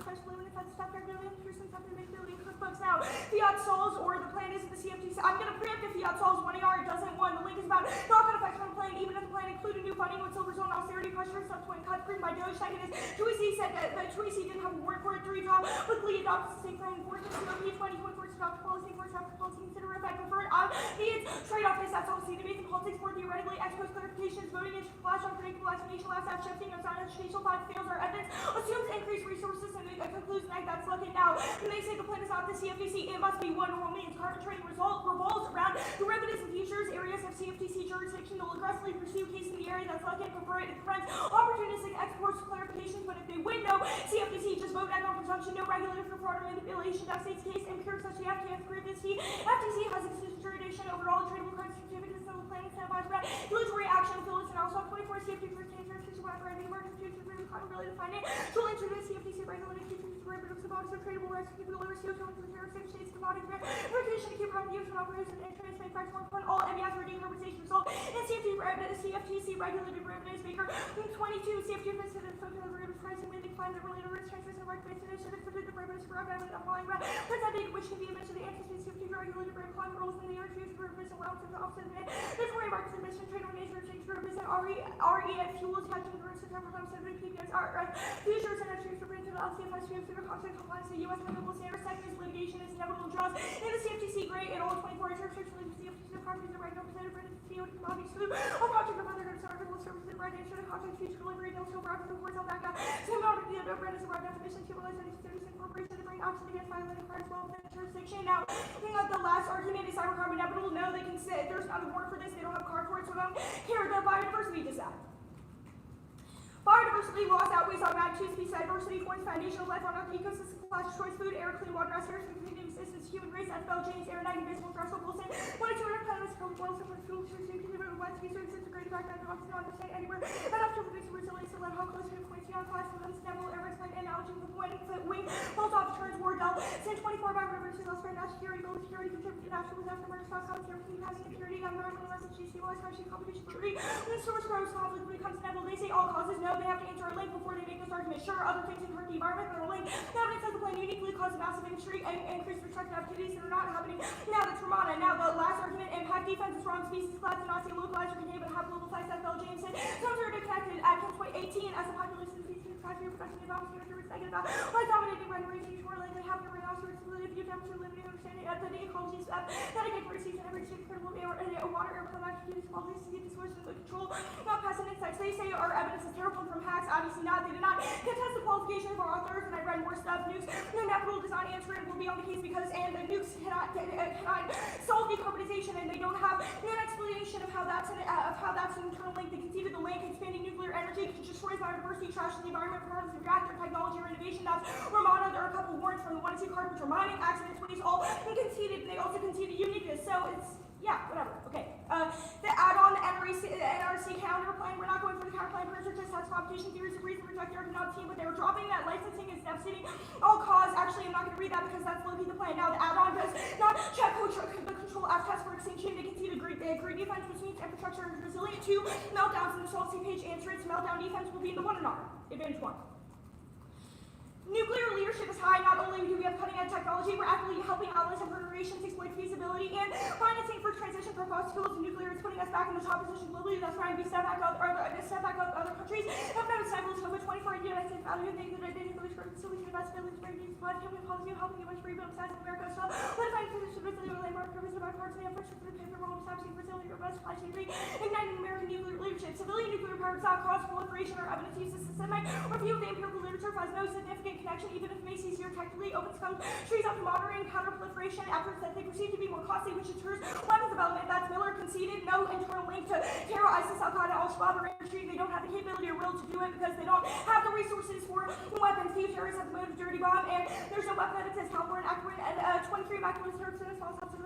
special limited defense staff regulation person something make building cookbooks now fiat sols or the plan is the CFTC. I'm going to preempt the fiat sols 1 AR doesn't one. The link is about not going to affect the plan even if the plan included new funding with silver zone austerity pressure subsequent cuts written by Doge. Second is Twisi said that Twisi didn't have a word for it 3 top with Lee adopts the same from enforcement COP 20 to enforce adopt policy for after policy consider effect preferred needs trade off this policy debates and politics for theoretically ex post clarifications voting in flash unpredictable explanation last out shifting of sound educational thought fails our evidence assumes increased resources and concludes like that's looking now when they say the plan is not the CFTC it must be one normal means carbon trading revolves around derivatives and futures areas of CFTC jurisdiction will aggressively pursue cases in the area that's looking prefer it prevents opportunistic exports clarifications but if they win no CFTC just vote on presumption no regulator for fraud or manipulation that states case empiric such the FTF FTC has exclusive jurisdiction over all tradable currency certificates of the plan incentivized regulatory action affiliates and also 24 CFTC for cancer future wildfire emergency future related finance tooling to the CFTC regulated futures derivatives of obviously tradable rights to deliver CO2 into the jurisdiction states commodity verification to keep private use and operations and trades manufacturing one point all MBS for decarbonization result and CFTC regulated derivatives maker 22 CFTC considered social derivatives pricing may decline the related risk transfers and market-based initiatives for the derivatives for applying presenting which can be a mention of the anticipate CFTC regulated climate rules in the energy outside the offset of it. There's more markets and mission trade organization exchange group is an REF fuels captain group to cover from 7 PPS futures and entries for bringing to the LCFS super contract compliance to U.S. medical standards. Second is litigation is inevitable draws in the CFTC grade and all 24 interest related to CFTC properties and right represented for the field commodities food or project of other goods article services right nature the contract future delivery deals to arrive at the courts on back out. Same amount of the other brand is a right definition to realize any service incorporation to bring action against violating crimes well within the jurisdiction. Now, the last argument is cybercrime inevitable. No, they can say there's not a warrant for this. They don't have a card for it, so don't care. The biodiversity disaster. Biodiversity loss outweighs automatic choose peace. Diversity forms foundational life on our ecosystem, choice food, air, clean water, restoration, continued existence, human race, FL, James, aerodynamic, invisible, threshold, Wilson. 1 2 planets, cold, world, super, fuel, choose, continued, one, species, integrated background, oxygen, understand anywhere. Enough to produce resilience to let how close to the points beyond class, for them, Snapple, air, explain, analogy, with one foot, wing, falls off, turns, ward, L, send 24 back rivers, Australia, national security, global security, contribute to national disaster, murder, cross, commentary, having security, environmental message, GCY, country, competition, security. When source grows conflict, when it comes to Neville, they say all causes, no, they have to answer a link before they make this argument. Sure, other things can hurt the environment, but a link. Now, evidence has the plan uniquely cause massive industry and increased destructive activities that are not happening. Now, that's Ramana. Now, the last argument, impact defense is wrong. Species class do not say localized or contained, but have global flights. FL Jameson. Some are connected at 2018 as the population of species factory production develops characteristics negative about like dominating when raising shore like they have the rhinoceros ability to temperature limiting understanding of the ecologies that again for season every state credible air water air climatic activities qualities to get discourse and control not passing insights. They say our evidence is terrible from hacks. Obviously not. They did not contest the qualification of our authors, and I read more stuff. Nukes, no Nepal does not answer it. Will be on the case because and the nukes cannot solve decarbonization, and they don't have an explanation of how that's an internal link. They conceded the link expanding nuclear energy destroys biodiversity, trashes the environment, promotes reactor technology or innovation. That's Ramana. There are a couple warrants from the 1 and 2 card, which are mining accidents, which is all conceded. They also conceded uniqueness. So it's whatever. Okay. The add-on NRC counterclaim. We're not going for the counterclaim. Purchase just has competition theories of reason reject the argument team, but they were dropping that licensing is devastating all cause. Actually, I'm not going to read that because that's low-key the plan. Now the add-on does not check the control F test for extinction. They conceded great defense, which means infrastructure is resilient to meltdowns. In the solvency page answer its meltdown defense will be in the 1 and R. Advantage 1. Nuclear leadership is high. Not only do we have cutting-edge technology, we're actively helping allies and corporations exploit feasibility and financing for transition from fossil fuels to nuclear. It's putting us back in the top position globally. That's why we step back up other countries. Have no examples of 24 United States value and things that I didn't really sure so we can invest billions for these spots, helping policy, helping U.S. rebuild size of America. So what if I position Brazil with labor purpose of our parts of the infrastructure to pay the role of establishing Brazil in robust supply chain igniting American nuclear leadership. Civilian nuclear power does not cause proliferation or evidence use of systemic review of the empirical literature has no significant connection, even if it may cease here technically, opens countries up to monitoring counter-proliferation efforts that they perceive to be more costly, which deters weapons development. That's Miller conceded. No internal link to terror, ISIS, Al-Qaeda, Al-Shabaab, or industry. They don't have the capability or will to do it because they don't have the resources for weapons. Few terrorists have the mode of dirty bomb, and there's no weapon that says California, accurate, and 23 immaculate terrorists in a small subset of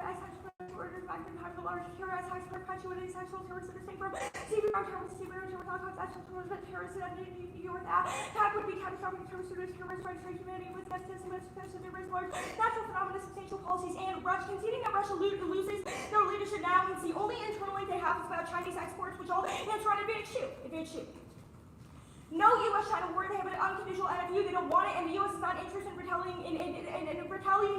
orders back in time, the large terrorist high perpetuating sexual terrorists distinct from CBR terrorists, but terrorists that that would be catastrophic terrorists trying to trade humanity with justice and large natural phenomena, substantial policies, and Russia conceding that Russia loses their leadership now means the only internal link they have is about Chinese exports, which all answer on advantage two. No U.S.-China war, they have an unconditional NFU, they don't want it, and the U.S. is not interested in retaliating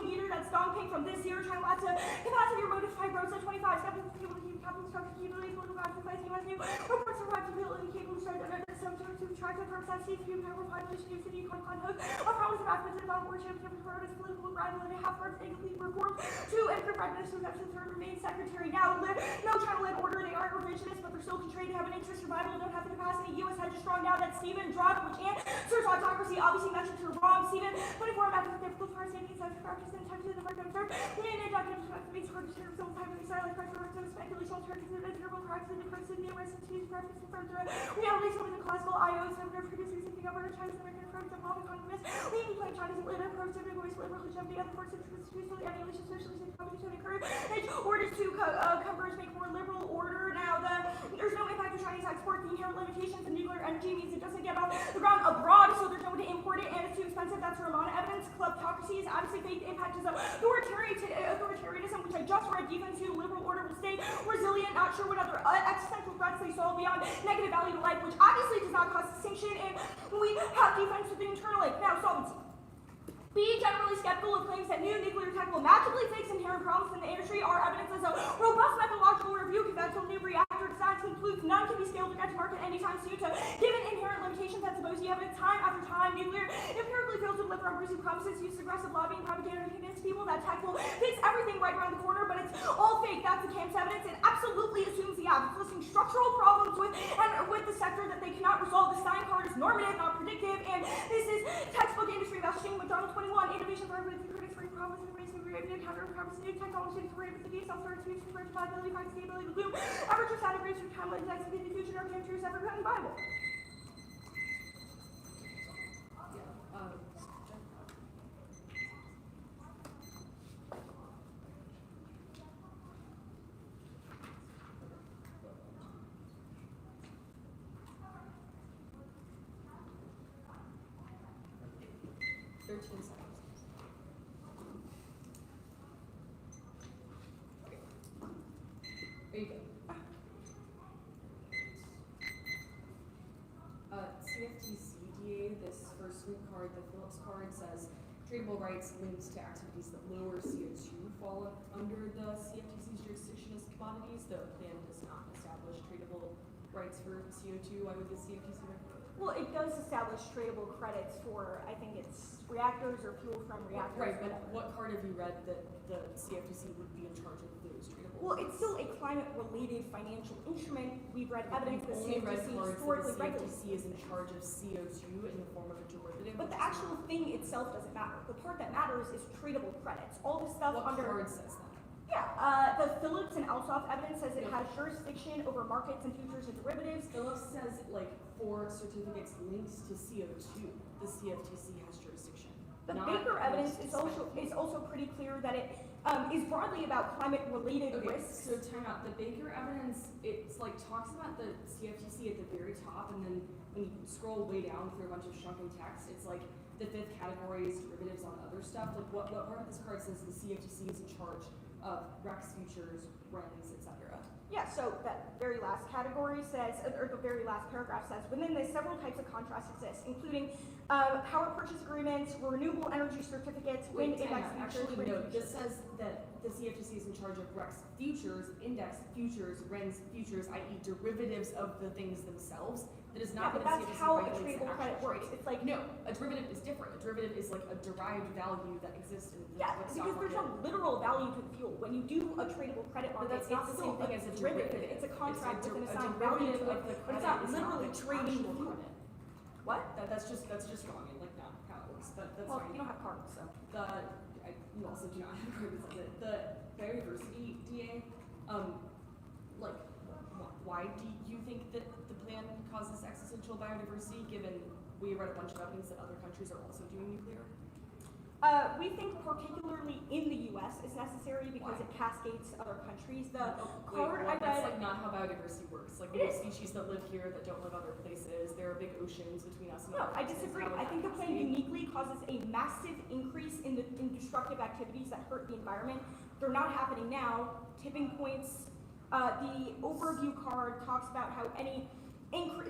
either. That's Dongping from this year, China lacks a capacity or motive to fight roads at 25, stepping to capital structure, capability, political action, fighting U.S. new reports of capability, capable strength, and some to track the purpose of CCP, power, population, new city, con host, a promise of actions about warship, purpose, political rival, and a half parts, incomplete report to improve readiness to elections, third remain secretary. Now, no China-led order, they aren't revisionists, but they're still constrained to have an interest survival, don't have the capacity. U.S. had just strong now that Stephen dropped, which answers autocracy, obviously metrics are wrong. Stephen, 24 methods, difficult for safety, sense, practice, and time to the first observed. We need a document to make sure to serve some time of the silent pressure, or some speculation, alternatives, and interval practice, and the person, the arrest, and choose preference, and further reality, some of the classical IOs, and their previously thinking over China's American approach of law economists, leading play China's later approach to the voice, liberal, of the other parts of the institutional annihilation, socialist, and competition occur. Orders to converge, make more liberal order. Now, there's no impact to Chinese export. The inherent limitations of nuclear energy means it doesn't get off the ground abroad, so there's no way to import it, and it's too expensive. That's Ramana evidence. Kleptocracy is obviously fake. The impact is authoritarianism, which I just read. Defense to liberal order will stay resilient. Not sure what other existential threats they solve beyond negative value to life, which obviously does not cause distinction, and we have defense with the internal link. Now, solvency. Be generally skeptical of claims that new nuclear tech will magically fix inherent problems in the industry. Our evidence is a robust methodological review. Conventional new reactor designs concludes none can be scaled or get to market anytime soon. Given inherent limitations that supposed evidence time after time, nuclear empirically fails to deliver on rosy promises, uses aggressive lobbying propaganda to convince people that tech will fix everything right around the corner, but it's all fake. That's the camp's evidence. It absolutely assumes the app. It's listing structural problems with the sector that they cannot resolve. The sign card is normative, not predictive, and this is textbook industry messaging. McDonald's 21, innovation for everybody, critics for problems, innovation for everybody, counter problems, new technology, for everybody, self-storage, future, for reliability, price, stability, glue, average of static rates for time, like next to the future, every true, separate, and Bible. There you go. CFTCDA, this first swing card, the Phillips card, says tradable rights linked to activities that lower CO2 fall under the CFTC's jurisdiction as commodities. The plan does not establish tradable rights for CO2. Why would the CFTC recommend it? Well, it does establish tradable credits for, I think it's reactors or fuel from reactors. Right, but what card have you read that the CFTC would be in charge of those tradable Well, rights? it's still a climate-related financial instrument. We've read evidence that Only read CFTC cards historically that the regulates. CFTC is in charge of CO2 in the form of a derivative. But the which is actual not- thing itself doesn't matter. The part that matters is tradable credits. All this stuff What under. card says that? Yeah, the Phillips and Alsop evidence says it has jurisdiction over markets and futures and derivatives. Phillips says, like, for certificates linked to CO2, the CFTC has jurisdiction. The not Baker evidence linked is to also spending. pretty clear that it is broadly about climate-related Okay, risks. so time out. The Baker evidence, it's like talks about the CFTC at the very top, and then when you scroll way down through a bunch of shrunken text, it's like the fifth category is derivatives on other stuff. Like what part of this card says the CFTC is in charge of Rex futures, RENs, etc. Yeah, so that very last category says, or the very last paragraph says, within this, several types of contracts exist, including power purchase agreements, renewable energy certificates, wind Wait, time index out. futures, Actually, wind no. futures. This says that the CFTC is in charge of Rex futures, index futures, RENs futures, i.e., derivatives of the things themselves. That is Yeah, not but what the that's CFTC how a regulates the tradable credit actual works. trade. It's like, No, a derivative is different. A derivative is like a derived value that exists in the yeah, stock because there's market. no literal value to the fuel. When you do a tradable credit But market, that's not it's the still same thing as a derivative. It's a contract with an a assigned value derivative to of the it, but it's credit not is literally the trading actual fuel. credit. What? That's just wrong and like not how it works. But that's Well, fine. you don't have cards, so. You also do not have credit on it. The biodiversity DA, like, why do you think that the plan causes existential biodiversity, given we read a bunch of evidence that other countries are also doing nuclear? We think particularly in the U.S. is necessary because Why? it cascades to other countries. The Wait, card I that's read, like not how biodiversity works. Like we It have is. species that live here that don't live other places. There are big oceans between us and no, other I places. disagree. How would I that think the plan cascade? uniquely causes a massive increase in destructive activities that hurt the environment. They're not happening now. Tipping points. The overview card talks about how any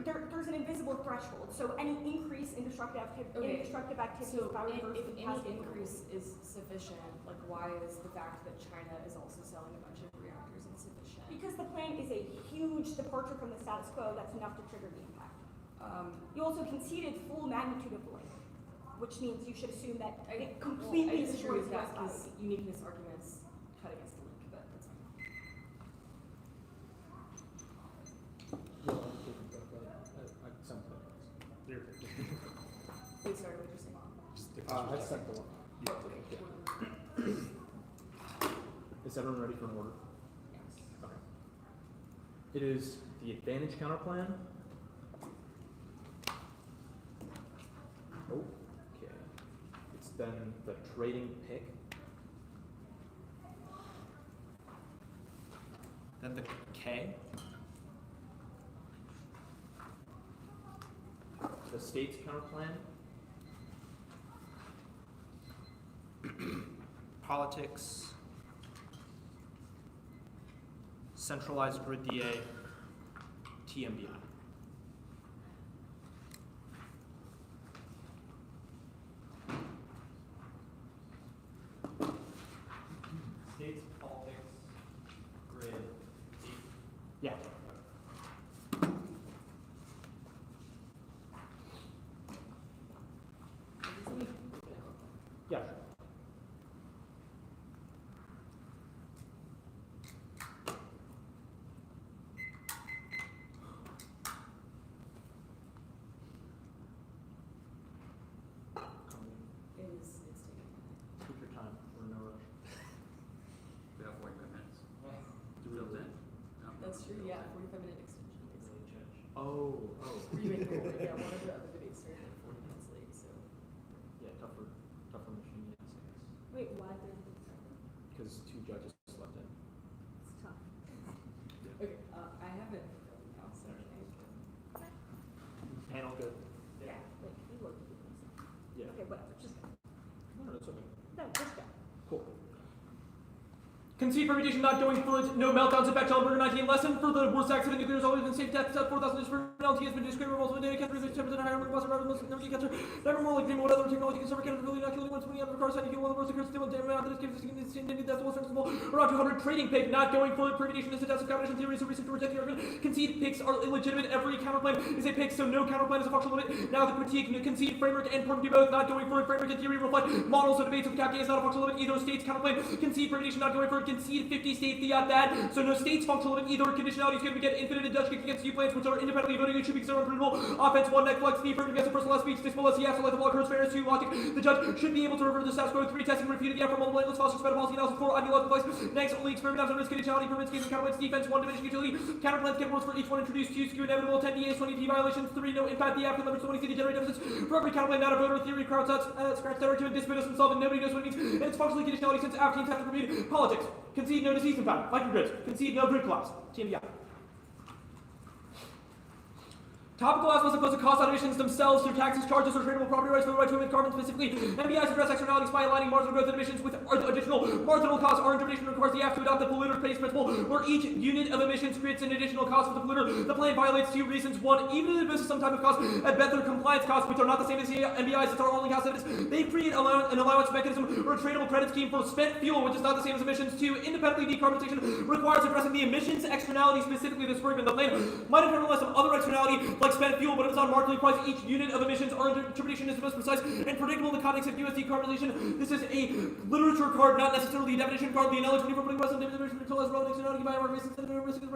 there's an invisible threshold. So any increase in destructive Okay. activities, So biodiversity if any cascades. increase is sufficient, like why is the fact that China is also selling a bunch of reactors insufficient? Because the plan is a huge departure from the status quo, that's enough to trigger the impact. You also conceded full magnitude of the link, which means you should assume that it completely I disagree with destroys that US because biodiversity. uniqueness arguments cut against the link, but that's fine. Well, I sent the You're Wait, sorry, what did you say? I sent the one. Is everyone ready for an order? Yes. Okay. It is the advantage counter plan. Okay. It's then the trading pick. Then the K. The states counter plan. Politics. Centralized grid DA. TMBI. true, yeah, 45-minute extension, basically. Oh. Where you make the, yeah, one of the other debates started like 40 minutes late, so. Yeah, tougher machine, yes. Wait, why? Because 2 judges slept in. It's tough. Okay, I haven't now, so Panel good. Yeah. Like, you look at this. Yeah. Okay, whatever. Just go. No, it's okay. No, just go. Cool. Concede permutation not going for it. No meltdowns. In fact, Burger 19 lesson for the worst accident. Nuclear has always been safe. Death set 4,000 for penalty has been discriminated. Multiple day cancer. 10% higher. Never get cancer. Never more like what other technology can serve cancer. Really not killing 120 out of the car side. You one of the worst occurs. Still damn out. This gives that's the most sensible. Around 200 trading pig not going for it. Permutation is a test of combination theory. So recent to reject the argument. Concede picks are illegitimate. Every counterplan is a pick. So no counterplan is a functional limit. Now the critique concede framework and perm do both not going for it. Framework and theory reflect models of debates with cap is not a functional limit. Either states counterplan concede permutation not going for it. Concede 50 states fiat that. So no states functional limit. Either conditionality is going to get infinite and Dutch kick against U plans which are independently voting. It should be considered unprovable. Offense 1 net flex. The perfect against a personal speech. Dismal as the after like the law occurs. Fairness 2 logic. The judge should be able to revert the status quo. 3 testing repeated the after multiple angles. Foster sped policy analysis 4 ideological place. Next only experiment on risk conditionality permits cases counterplans defense 1 diminishing utility. Counterplans get words for each one introduced. 2 skew inevitable. 10 DAs 20 T violations. 3 no impact the after leverage 20 C to generate deficits. For every counterplan not a voter theory crowd sets scratch that argument. Dismiss doesn't solve and nobody knows what it means. And it's functionally conditionality since after teams have to repeat politics. Concede no disease impact. Like your grids. Concede no grid collapse. TMBI. Topical aspects impose a cost on emissions themselves through taxes, charges, or tradable property rights for the right to emit carbon specifically. MBIs address externalities by aligning marginal growth in emissions with additional marginal costs. Our interpretation requires the app to adopt the polluter pays principle, where each unit of emissions creates an additional cost for the polluter. The plan violates 2 reasons. 1, even if it imposes some type of cost, at best they're compliance costs, which are not the same as the MBIs that are only cost evidence. They create an allowance mechanism or a tradable credit scheme for spent fuel, which is not the same as emissions. 2, independently decarbonization requires addressing the emissions externality, specifically this Bergman. The plan might internalize some other externality like spent fuel, but if it's not marginally priced each unit of emissions. Our interpretation is the most precise and predictable in the context of US decarbonization. This is a literature card, not necessarily a definition card. The analogy for putting Western emission control as relevant externality by our basis and risk of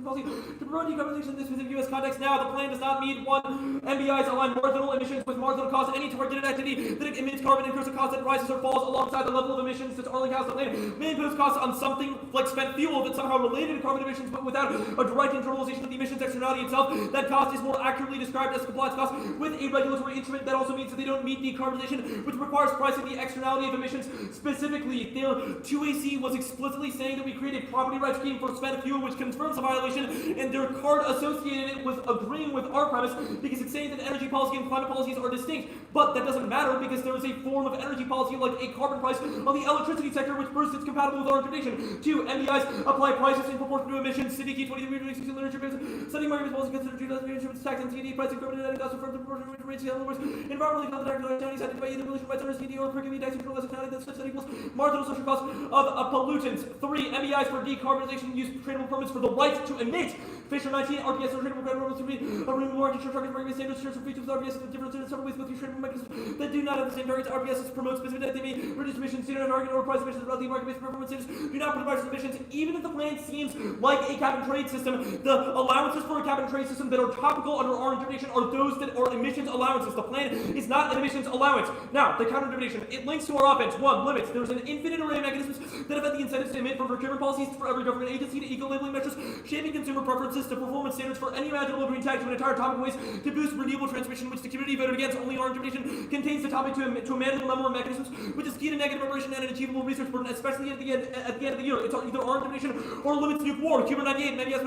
policy to promote decarbonization in this specific US context. Now, the plan does not meet 1 MBIs align marginal emissions with marginal costs. Any targeted activity that emits carbon incurs a cost that rises or falls alongside the level of emissions that's Arling House. The plan may impose costs on something like spent fuel that's somehow related to carbon emissions, but without a direct internalization of the emissions externality itself. That cost is more accurately described as compliance cost with a regulatory instrument. That also means that they don't meet decarbonization, which requires pricing the externality of emissions. Specifically, their 2AC was explicitly saying that we create a property rights scheme for spent fuel, which confirms a violation, and their card associated it with agreeing with our premise because it's saying that energy policy and climate policies are distinct. But that doesn't matter because there is a form of energy policy like a carbon price on the electricity sector, which first is compatible with our interpretation. 2, MBIs apply prices in proportion to emissions. City key 23 literature based studying market policy considered 2000 insurance tax and TD pricing carbon and industrial firms in proportion to rates. In other words, environmentally contract counties identify either pollution by under CD or per community tax control as a county that such that equals marginal social costs of pollutants. 3, MBIs for decarbonization use tradable permits for the right to emit. Fisher 19, RPS or tradable credit permits to be a renewable market share target market standards shares for features with RPS and different in several ways with tradable mechanisms that do not have the same targets. RPS promotes specific that they may reduce emissions, do not target or price emissions about the market-based performance standards, do not provide emissions. Even if the plan seems like a cap and trade system, the allowances for a cap and trade system that are topical under our interpretation are those that are emissions allowances. The plan is not an emissions allowance. Now, the counter interpretation, it links to our offense. 1, limits. There's an infinite array of mechanisms that have had the incentives to emit from procurement policies for every government agency to eco-labeling measures, shaping consumer preferences to performance standards for any imaginable green tag to an entire topic of ways to boost renewable transmission, which the community voted against. Only our interpretation contains the topic to a manageable number of mechanisms, which is key to negative preparation and an achievable research burden, especially at the end of the year. It's either our interpretation or limits nuke war. Cuba 98, maybe as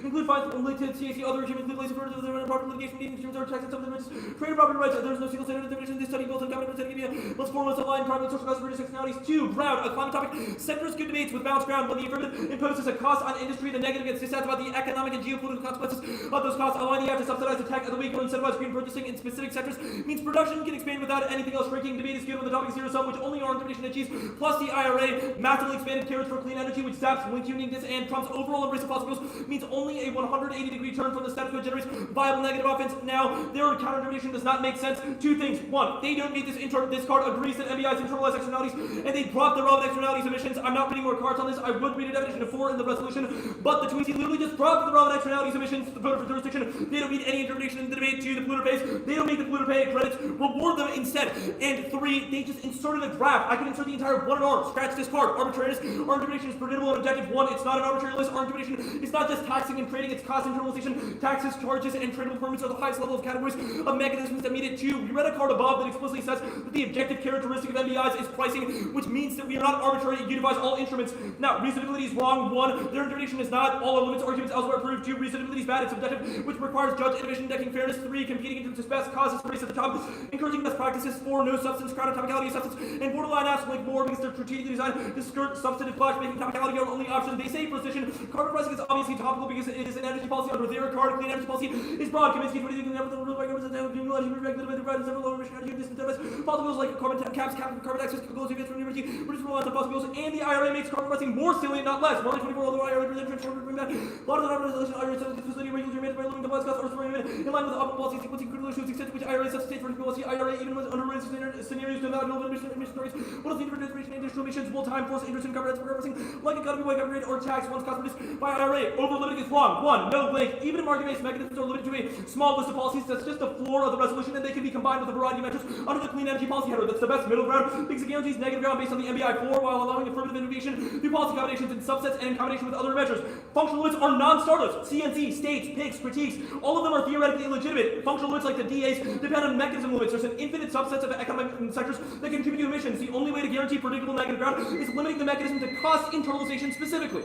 include fines related to CAC, other human include laser further than proper litigation needing to tax and some of the trade property rights. There's no single standard definition. This study built on common percent. Let's form us align private social costs, reduce externalities. 2, ground. A climate topic centers good debates with balanced ground. When the affirmative imposes a cost on industry, the negative gets dissats about the economic and geopolitical consequences of those costs. Align the app to subsidize the tech of the weak or incentivize green purchasing in specific sectors means production can expand without anything else shrinking. Debate is good when the topic is zero sum, which only our interpretation achieves. Plus the IRA, massively expanded carriage for clean energy, which zaps link uniqueness and Trump's overall embrace of fossil fuels, means only a 180-degree turn from the status quo generates viable negative offense. Now, their counter interpretation does not make sense. 2 things. 1, they don't meet this card agrees that MBIs internalize externalities, and they drop the relevant externalities emissions. I'm not reading more cards on this. I would read a definition of 4 in the resolution. but the 2AC literally just drop the relevant externalities emissions to the voter for jurisdiction. They don't need any interpretation in the debate. 2, the polluter pays. They don't make the polluter pay credits. Reward them instead. And 3, they just inserted a graph. I could insert the entire one and arm. Scratch this part. Arbitrariness. Our interpretation is predictable and objective. 1, it's not an arbitrary list. Our interpretation is not just taxing and trading, it's cost internalization. Taxes, charges, and tradable permits are the highest level of categories of mechanisms that meet it. 2, we read a card above that explicitly says that the objective characteristic of MBIs is pricing, which means that we are not arbitrary. It unifies all instruments. Now, reasonability is wrong. 1, their interpretation is not all our limits arguments elsewhere approved. 2, reasonability is bad. It's subjective, which requires judge innovation, indexing fairness. 3, competing interests best causes race at the top, encouraging best practices. 4, no substance, crowded topicality of substance, and borderline asks like more because they're strategically designed to skirt substantive clash, making topicality our only option. They say precision. Carbon pricing is obviously topical because it is an energy policy under their card. Clean energy policy is broad. Kaminsky, what do you think? The rule by governments and regulated by the several lower emission energy distant service. Fossil fuels like carbon caps, carbon taxes, chemicals, events from university, reduce reliance on fossil fuels, and the IRA makes carbon pricing more salient, not less. More than 24, although IRA presents short bring back. A lot of the normalization IRA says facility regulatory managed by limiting the costs or throwing in line with the optimal policy sequencing critical issues extent to which IRA substitutes for policy. IRA even was under risk scenarios to allow emission rates. What is the different information and additional emissions will time force interest in carbon pricing like economy wide government or tax once cost reduced by IRA. Over limiting is wrong. 1, no link. Even if market-based mechanisms are limited to a small list of policies, that's just the floor of the resolution, and they can be combined with a variety of measures under the clean energy policy header. That's the best middle ground because it guarantees negative ground based on the MBI 4 while allowing affirmative innovation through policy combinations in subsets and in combination with other measures. Functional limits are non-starters. CNC, states, PICs, critiques, all of them are theoretically illegitimate. Functional limits like the DAs depend on mechanism limits. There's an infinite subsets of economic sectors that contribute to emissions. The only way to guarantee predictable negative ground is limiting the mechanism to cost internalization specifically.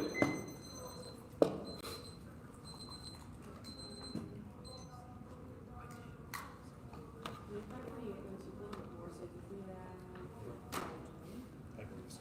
I believe so.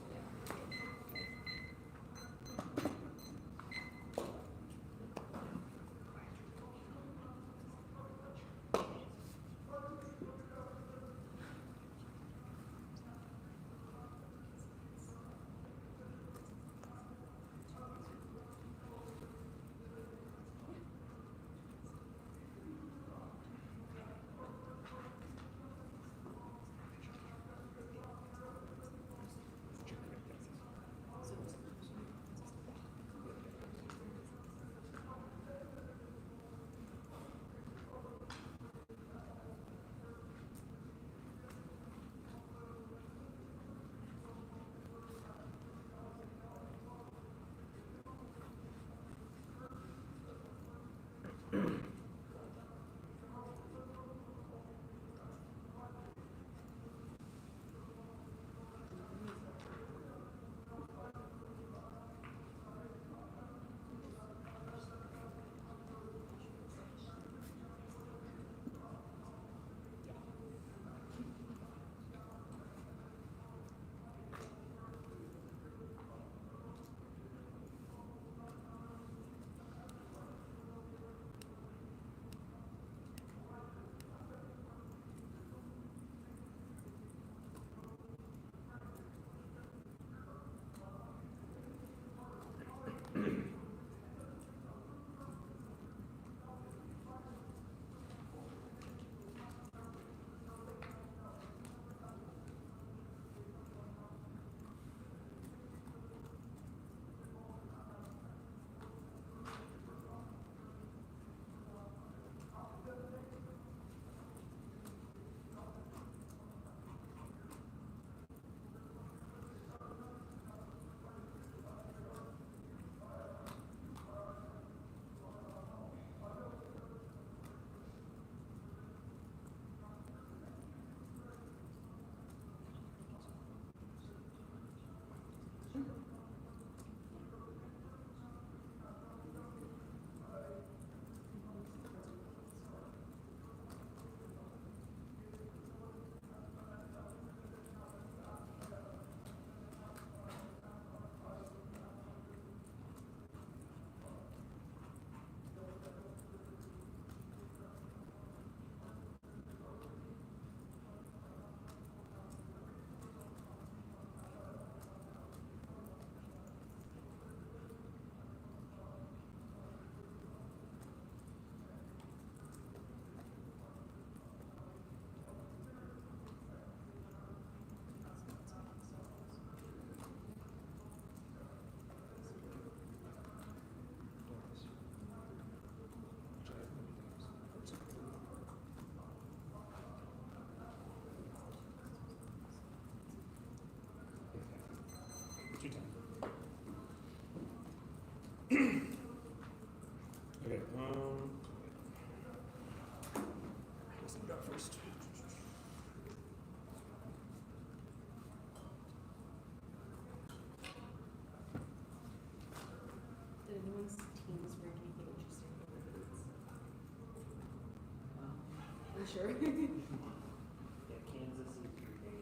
sure. Yeah, Kansas is a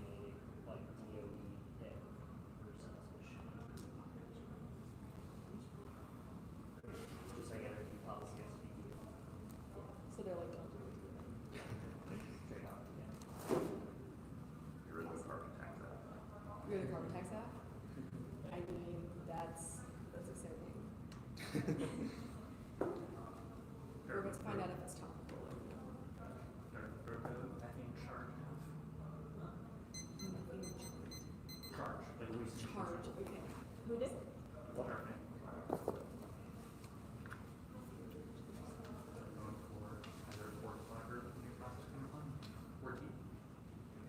like DOE hit versus Michigan. Just like energy policy has to be So they're like, don't do it. straight out. Yeah. You're the carbon tax act. You're the carbon tax act? I mean, that's exciting. We're about to find out if it's topical. I think charge. Charge. Like we Charge, okay. Who did? Water.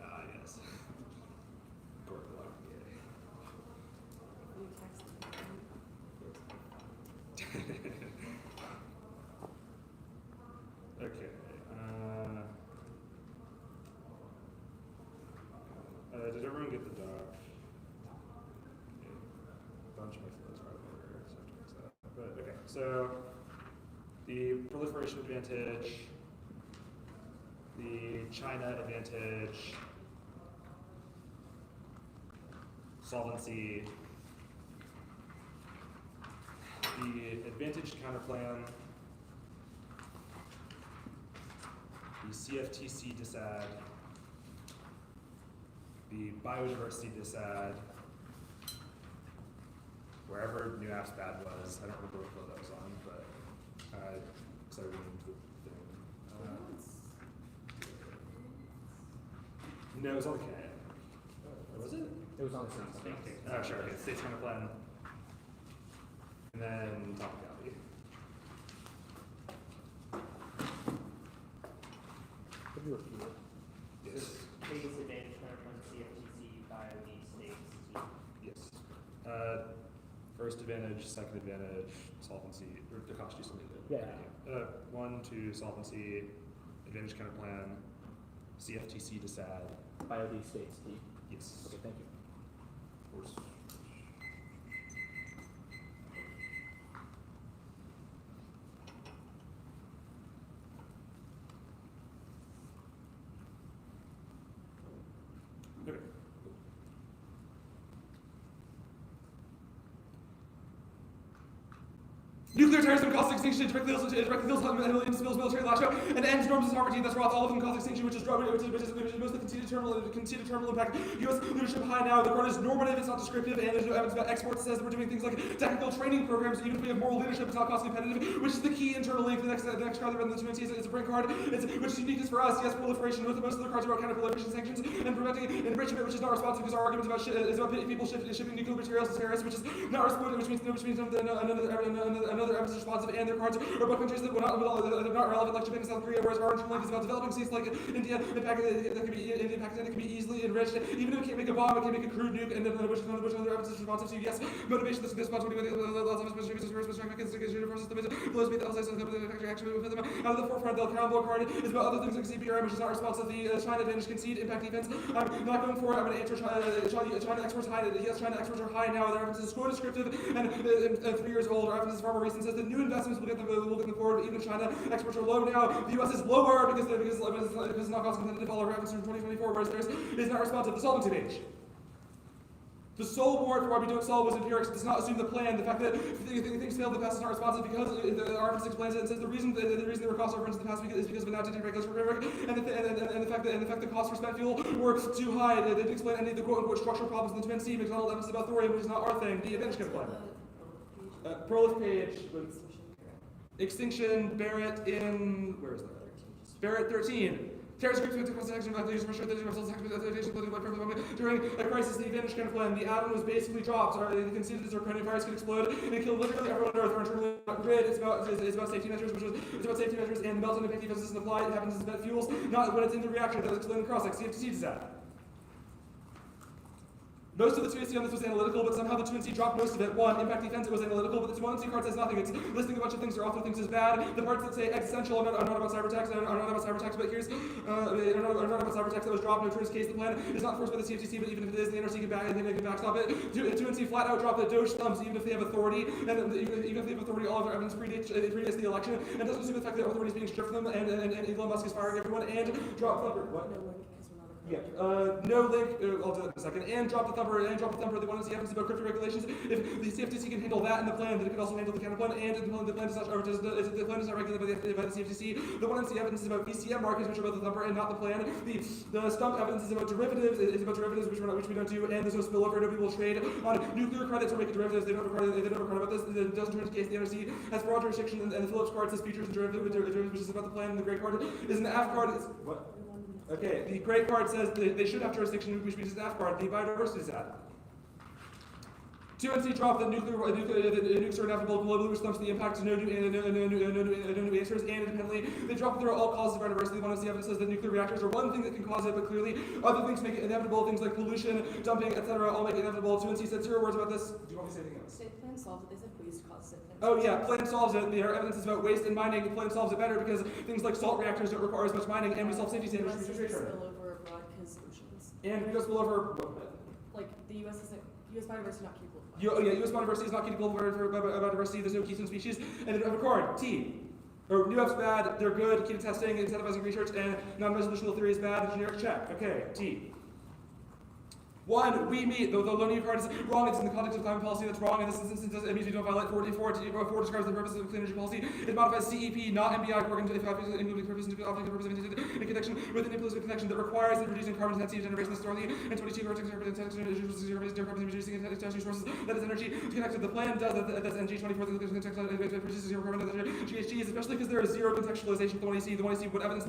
Ah, yes. Geopolitical. You text them. Okay. Did everyone get the doc? Yeah. A bunch of my flows are out of order, so I have to fix that. But okay, so the proliferation advantage, the China advantage, solvency, the advantage counterplan, the CFTC disad, the biodiversity disad, wherever New Apps Bad was. I don't remember what flow that was on, but because I renamed the thing. No, it was on the K. Was it? It was on the same thing. Oh, sure. Okay, state's counterplan. And then topicality. Could you repeat it? Yes. Biggest advantage from CFTC by the states to Yes. First advantage, second advantage, solvency, or the cost you submitted. Yeah. 1, 2, solvency, advantage counterplan, CFTC disad. BioD states D. Yes. Okay, thank you. Of course. Okay. Nuclear terrorism causes extinction, directly kills millions, spills military lash-out, and ends norms of sovereignty. That's Roth. All of them cause extinction, which is mostly conceded terminal impact. U.S. leadership high now. The quote is normative, it's not descriptive, and there's no evidence about exports. It says that we're doing things like technical training programs. Even if we have moral leadership, it's not cost competitive, which is the key internal link. The next card rather than the 2 is a brink card, which is uniqueness for us. Yes, proliferation. Most of the cards are about counter-proliferation sanctions and preventing enrichment, which is not responsive because our argument is about people shipping nuclear materials to terrorists, which is not responsive, which means another evidence is responsive, and their cards are about countries that are not relevant, like Japan and South Korea, whereas our internal link is about developing states like India and Pakistan that can be easily enriched. Even if we can't make a bomb, we can make a crude nuke, and then which another evidence is responsive to. Yes, motivation, this responsibility, lots of out of the forefront. The accountable card is about other things like CPRM, which is not responsive. The China advantage, concede, impact defense. I'm not going for it. I'm going to answer China exports high. Yes, China exports are high now. Their reference is quote descriptive and 3 years old. Our reference is far more recent. Says the new investments will get them forward. Even China exports are low now. The U.S. is lower because it's not cost competitive. All our references from 2024, whereas theirs is not responsive. The solvency page. The sole warrant for why we don't solve was empirics. It does not assume the plan. The fact that things failed in the past is not responsive because the reference explains it and says the reason there were cost overruns in the past is because of an outdated regulatory framework, and the fact that the cost for spent fuel were too high. They didn't explain any of the quote-unquote structural problems in the Twin Sea. McDonald evidence about thorium, which is not our thing. The advantage can apply. Prolif page with extinction, Barrett in where is that? Barrett 13. Terrorist groups with cross-section about the use of pressure during a crisis. The advantage kind of plan. The atom was basically dropped. They conceded that zirconium virus could explode and kill literally everyone on Earth. Our internal grid. It's about safety measures, it's about safety measures, and the melting effect doesn't apply. It happens as spent fuels, not when it's in the reactor. That's explained in cross-section. CFTC does that. Most of the 2AC on this was analytical, but somehow the 2NC dropped most of it. 1, impact defense, it was analytical, but the 1NC card says nothing. It's listing a bunch of things that author thinks is bad. The parts that say existential are not about cyber attacks, are not about cyber attacks, but here's, are not about cyber attacks that was dropped. No Turner's case, the plan is not forced by the CFTC, but even if it is, the NRC can backstop it. 2NC flat out drop the Doge thumbs, even if they have authority, and even if they have authority, all of their evidence predates the election, and doesn't assume the fact that authority is being stripped from them, and Elon Musk is firing everyone, and drop Thumper. What? No link, because we're not a No link, I'll do that in a second, and drop the Thumper, they want to see evidence about crypto regulations. If the CFTC can handle that in the plan, then it can also handle the counterplan, and the plan is not regulated by the CFTC. The 1NC evidence is about VCM markets, which are about the Thumper, and not the plan. The Stump evidence is about derivatives, which we don't do, and there's no spillover, nobody will trade on nuclear credits or make derivatives. They don't have a card about this. It doesn't turn into case. The NRC has broad jurisdiction, and the Phillips card says futures and derivatives, which is about the plan, and the gray card is an AF card. What? Okay, the gray card says they should have jurisdiction, which means it's an AF card. The biodiversity is that. 2NC drop the nukes are inevitable globally, which stumps the impact to no new answers, and independently, they drop that there are all causes of biodiversity. 1NC evidence says that nuclear reactors are one thing that can cause it, but clearly other things make it inevitable, things like pollution, dumping, etc., all make it inevitable. 2NC said 0 words about this. Do you want me to say anything else? State plan solves it. They said waste causes it. Oh yeah, plan solves it. Their evidence is about waste and mining. Plan solves it better because things like salt reactors don't require as much mining, and we solve safety standards. US doesn't spill over abroad because oceans. And we go spill over. Like the US isn't. US biodiversity not capable. US biodiversity is not capable of biodiversity. There's no keystone species, and they don't have a card. T. Or New F's bad. They're good. Key to testing, incentivizing research, and non-resolutional theory is bad. The generic check. Okay. T. 1, we meet, the loan card is wrong, it's in the context of climate policy that's wrong, in this instance it means we don't violate 4 describes the purpose of clean energy policy. It modifies CEP, not MBI, including purpose in connection with an implicit connection that requires the reducing carbon intensity of generation thoroughly, and 22 reducing carbon reducing intensity sources, that is energy, to connect to the plan, does that's NG 24, produces zero carbon GHGs, especially because there is zero contextualization for the 1AC, what evidence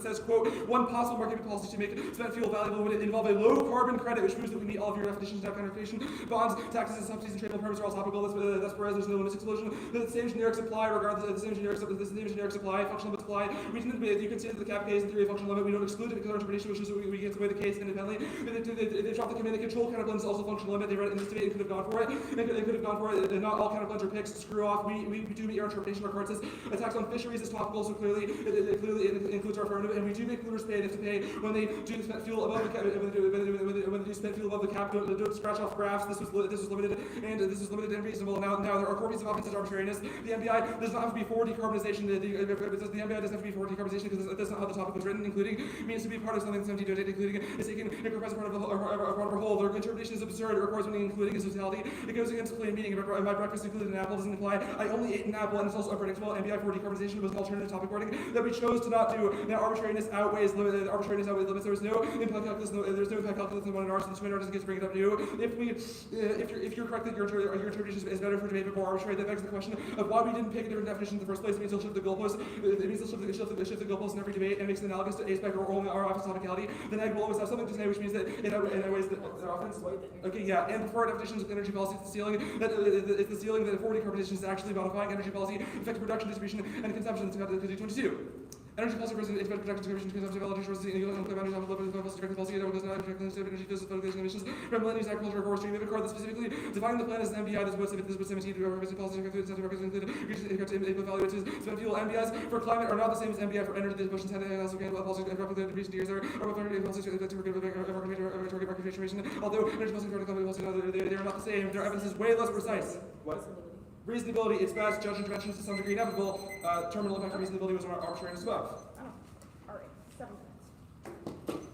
says, quote, one possible market policy to make spent fuel valuable would involve a low carbon credit, which proves that we meet all of your definitions of counterflation. Bonds, taxes, and subsidies and tradable permits are all topical. That's whereas there's no limits explosion. The same generic supply, regardless of the same generic supply, functional limit supply. We didn't. You can say that the cap case in theory of functional limit. We don't exclude it because our interpretation, which is we get away the case independently. They dropped the command and control counterplans, also functional limit. They read it in this debate and could have gone for it. They could have gone for it. Not all counterplans are picks. Screw off. We do meet our interpretation. Our card says attacks on fisheries is topical, so clearly it includes our affirmative, and we do make polluters pay. They have to pay when they do the spent fuel above the cap. When they do spent fuel above the cap. Don't scratch off graphs. This was limited and reasonable. Now there are core pieces of offensive arbitrariness. The MBI does not have to be for decarbonization. The MBI doesn't have to be for decarbonization because that's not how the topic was written. Including means to be part of something that's empty, including is taking a present part of a whole. Their interpretation is absurd. It requires something including is totality. It goes against plain meaning. My breakfast included an apple doesn't imply I only ate an apple, and it's also unpredictable. MBI for decarbonization was an alternative topic wording that we chose to not do. Now arbitrariness outweighs limits. There was no impact calculus. There's no impact calculus in 1R, so the 2NR doesn't get to bring it up new. If you're correct that your interpretation is better for debate but more arbitrary, that begs the question of why we didn't pick a different definition in the first place. It means they'll shift the goalposts. It means they'll shift the goalposts in every debate and makes it analogous to A-spec or only our office topicality. Then I will always have something to say, which means that it outweighs the offense. Okay, yeah, and preferred definitions of energy policy, it's the ceiling that for decarbonization is actually modifying energy policy, effective production, distribution, and consumption. It's got the 22. Energy policy president expect production distribution consumption validation sources in the climate policy does not affect energy physical emissions from land use agriculture or forestry. We have a card that specifically defining the plan as an MBI. This was 17 policy include value which is spent fuel. MBIs for climate are not the same as MBI for energy. The motions had also again policy in recent years are target market situation. Although energy policy and climate policy they are not the same. Their evidence is way less precise. What? Reasonability, it's best. Judge interventions to some degree inevitable. Terminal impact of reasonability was arbitrary as well. All right, 7 minutes.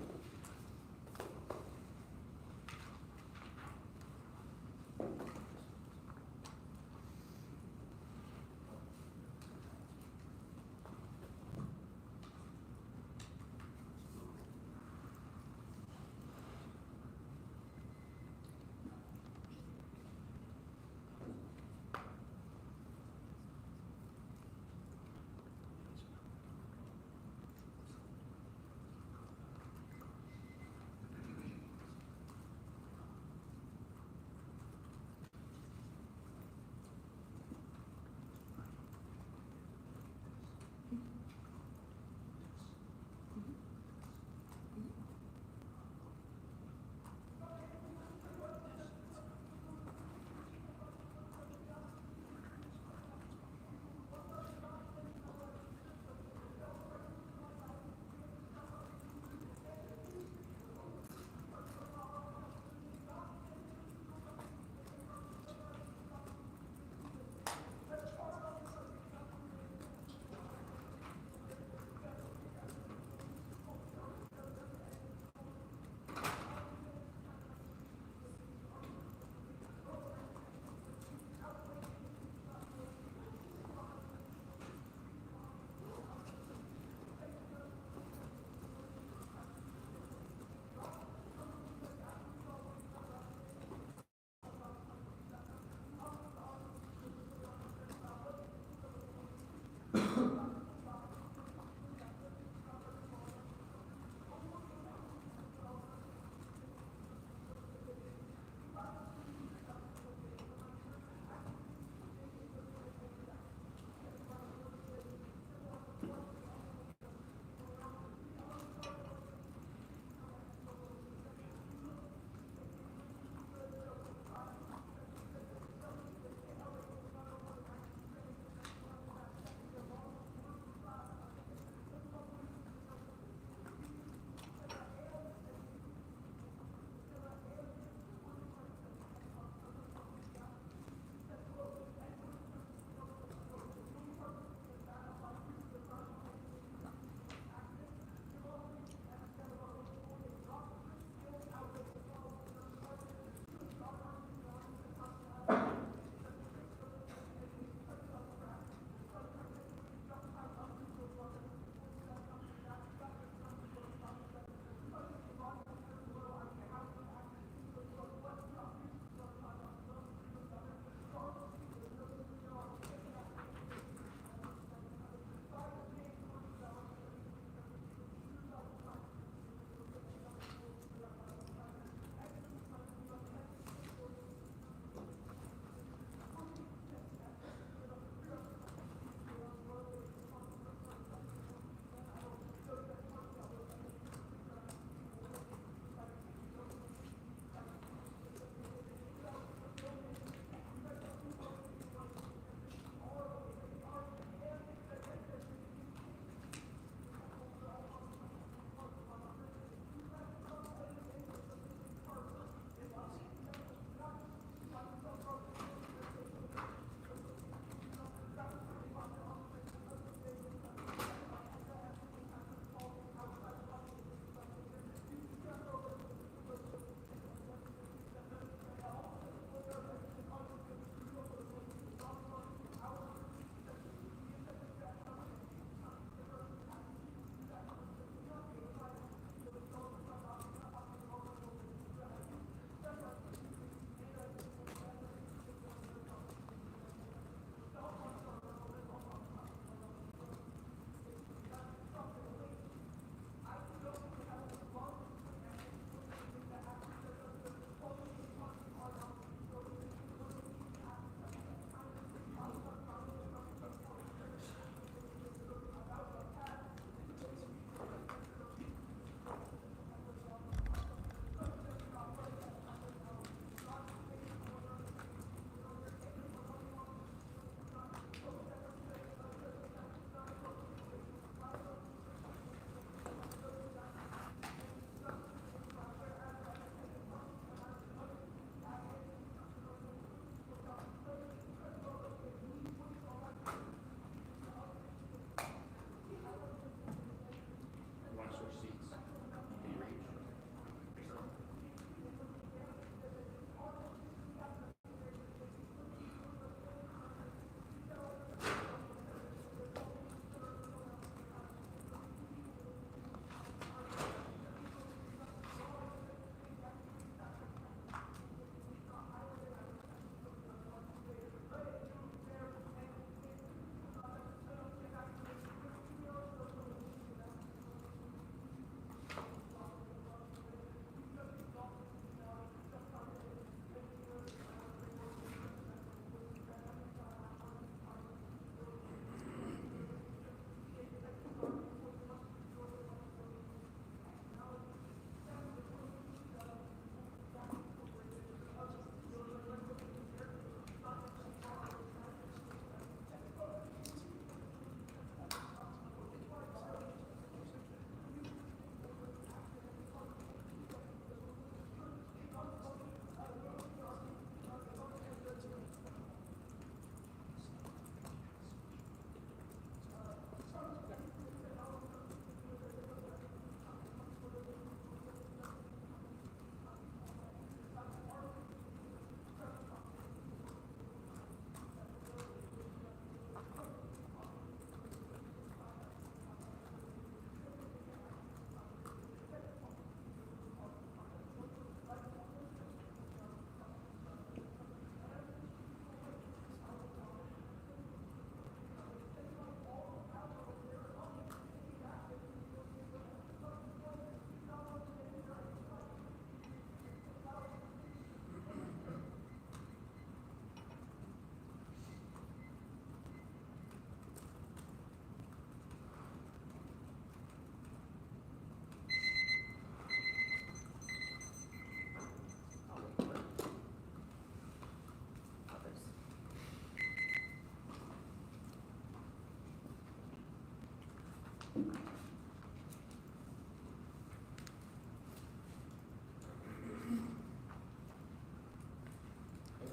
Oh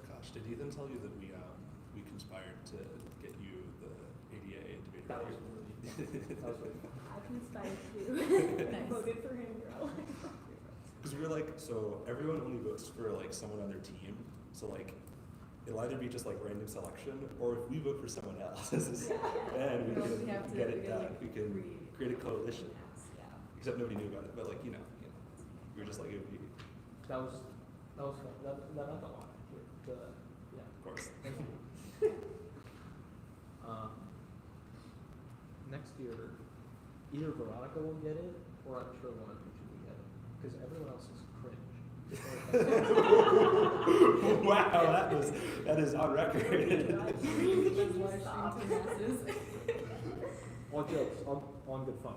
gosh, did Ethan tell you that we conspired to get you the ADA debater? That was really, that was really fun. I conspired too. I voted for him, girl. Because we were like, so everyone only votes for like someone on their team. So like, it'll either be just like random selection, or if we vote for someone else, and we can get it done. We can create a coalition. Yeah. Except nobody knew about it, but like we were just like it would be, That was fun. That meant a lot. Yeah. of course. Next year, either Veronica will get it, or I'm sure one of you two will get it, because everyone else is cringe. Wow, that is on record. All jokes, on good fun.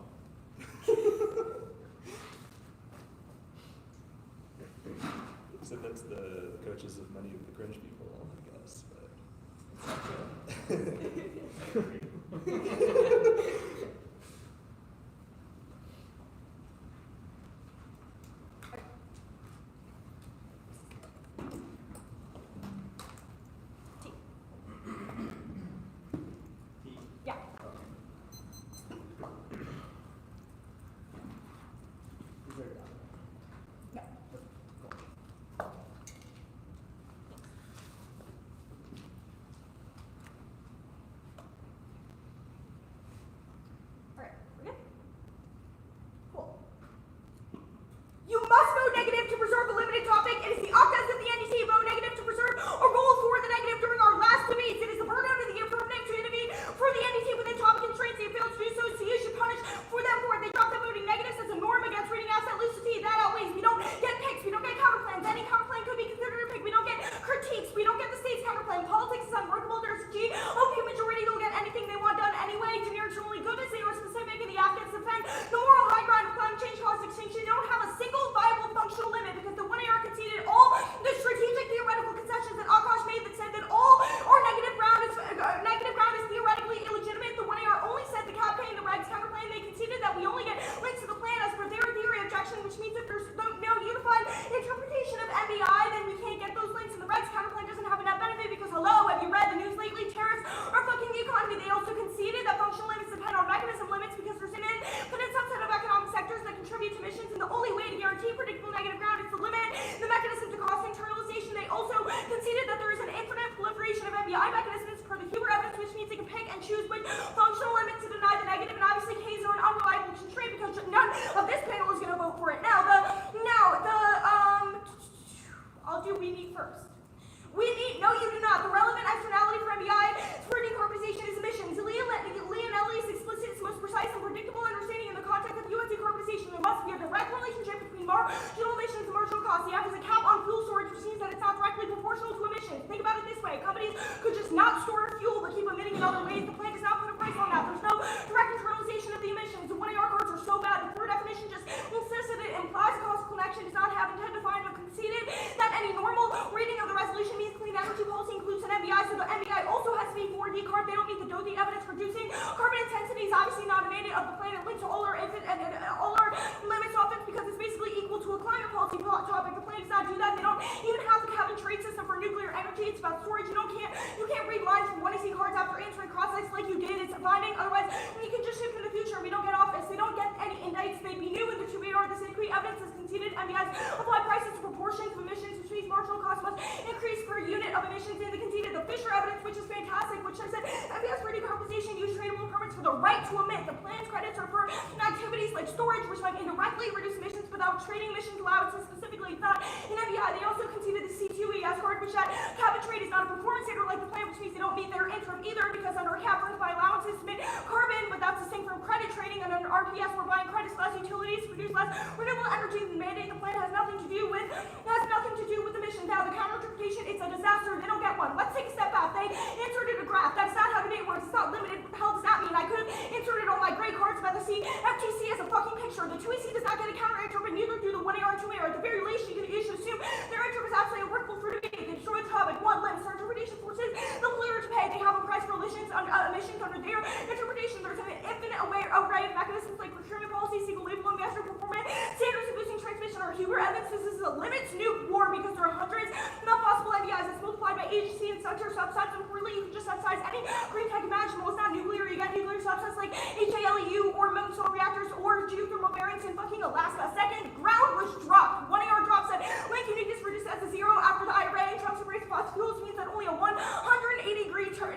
Except that's the coaches of many of the cringe people, I guess. Yeah. He's very down. No. Alright, we're good? Cool. You must vote negative to preserve a limited topic. It is the Octas of the NDT vote negative to preserve or roll for the negative during our last debates. It is the burden of the affirmative to intervene for the NDT within topic constraints. They failed to do so, so you should punish for them for it. They dropped the voting negatives as a norm against reading asset lucidity. That outweighs. We don't get picks. We don't get counterplans. Any counterplan could be considered a pick. We don't get critiques. We don't get the state's counterplan. Politics is unworkable. There's a GOP majority. They'll get anything they want done anyway. Generics are only good as they are specific, and the Afghans defend the moral high ground of climate change cost extinction. They don't have a single viable functional limit because the 1AR conceded all the strategic theoretical concessions that Akash made that said that all or negative ground is theoretically illegitimate. The 1AR only said the cap paying the regs counterclaim. They conceded that we only get links to the plan as per their theory objection, which means if there's no unified interpretation of MBI, then we can't get those links, and the regs counterclaim doesn't have a net benefit because, hello, have you read the news lately? Tariffs are fucking the economy. They also conceded that functional limits depend on mechanism limits because there's an infinite subset of economic sectors that contribute to emissions, and the only way to guarantee predictable negative ground is to limit the mechanism to cost internalization. They also conceded that there is an infinite proliferation of MBI mechanisms per the Huber evidence, which means they can pick and choose which functional limit to deny the negative, and obviously K's are an unreliable constraint because none of this panel is going to vote for it. I'll do we need first. No, you do not. The relevant externality for MBI for decarbonization is emissions. Leonelli's explicit is most precise and predictable understanding in the context of U.S. decarbonization. There must be a direct relationship between marginal emissions and marginal costs. The act is a cap on fuel storage, which means that it's not directly proportional to emissions. Think about it this way. Companies could just not store fuel but keep emitting in other ways. The plant does not put a price on that. There's no direct internalization of the emissions. The 1AR cards are so bad. The third definition just insists that it implies a causal connection, does not have intent defined, but conceded that any normal reading of the resolution means clean energy policy includes an MBI, so the MBI also has to be 4D card. They don't meet the DOE evidence reducing carbon intensity is obviously not a mandate of the planet linked to all our limits often because it's basically equal to a climate policy topic. The planet does not do that. They don't even have to have a trade system for nuclear energy. It's about storage. You can't read lines from 1AC cards after answering cross-sites like you did. It's binding. Otherwise, you can just shift in the future. We don't get office. They don't get any indicts. They'd be new in the 2AR. The Synecrete evidence is conceded. MBIs apply prices to proportions of emissions, which means marginal cost must increase per unit of emissions. And they conceded the Fisher evidence, which is fantastic, which says that MBIs for decarbonization use tradable permits for the right to emit. The plan's credits are for activities like storage, which might indirectly reduce emissions without trading emissions allowances specifically. It's not an MBI. They also conceded the C2ES card, which that cap and trade is not a performance standard like the plan, which means they don't meet their interim either because under a cap earned by allowances to emit carbon, but that's distinct from credit trading, and under RPS we're buying credits less utilities produce less renewable energy than mandate. The plan has nothing to do with emissions. Now the counter interpretation, it's a disaster. They don't get one. Let's take a step back. They inserted a graph. That's not how debate works. It's not limited. What the hell does that mean? I could have inserted all my gray cards about the FTC as a fucking picture. The 2AC does not get a counter interpret, neither do the 1AR and 2AR. At the very least, you should assume their interpret is absolutely workable for debate. They destroy the topic. One limits. Their interpretation forces the polluter to pay. They have a price for emissions under their interpretation. There's an infinite array of mechanisms subsidized by agency and sector subsets, and really you can just subsidize any green tech imaginable. It's not nuclear. You got nuclear subsets like HALEU or molten salt reactors or geothermal variants in fucking Alaska. Second, ground was dropped. 1 AR drop said link uniqueness reduced as a 0 after the IRA. Trump's embrace of fossil fuels means that only a 180-degree turn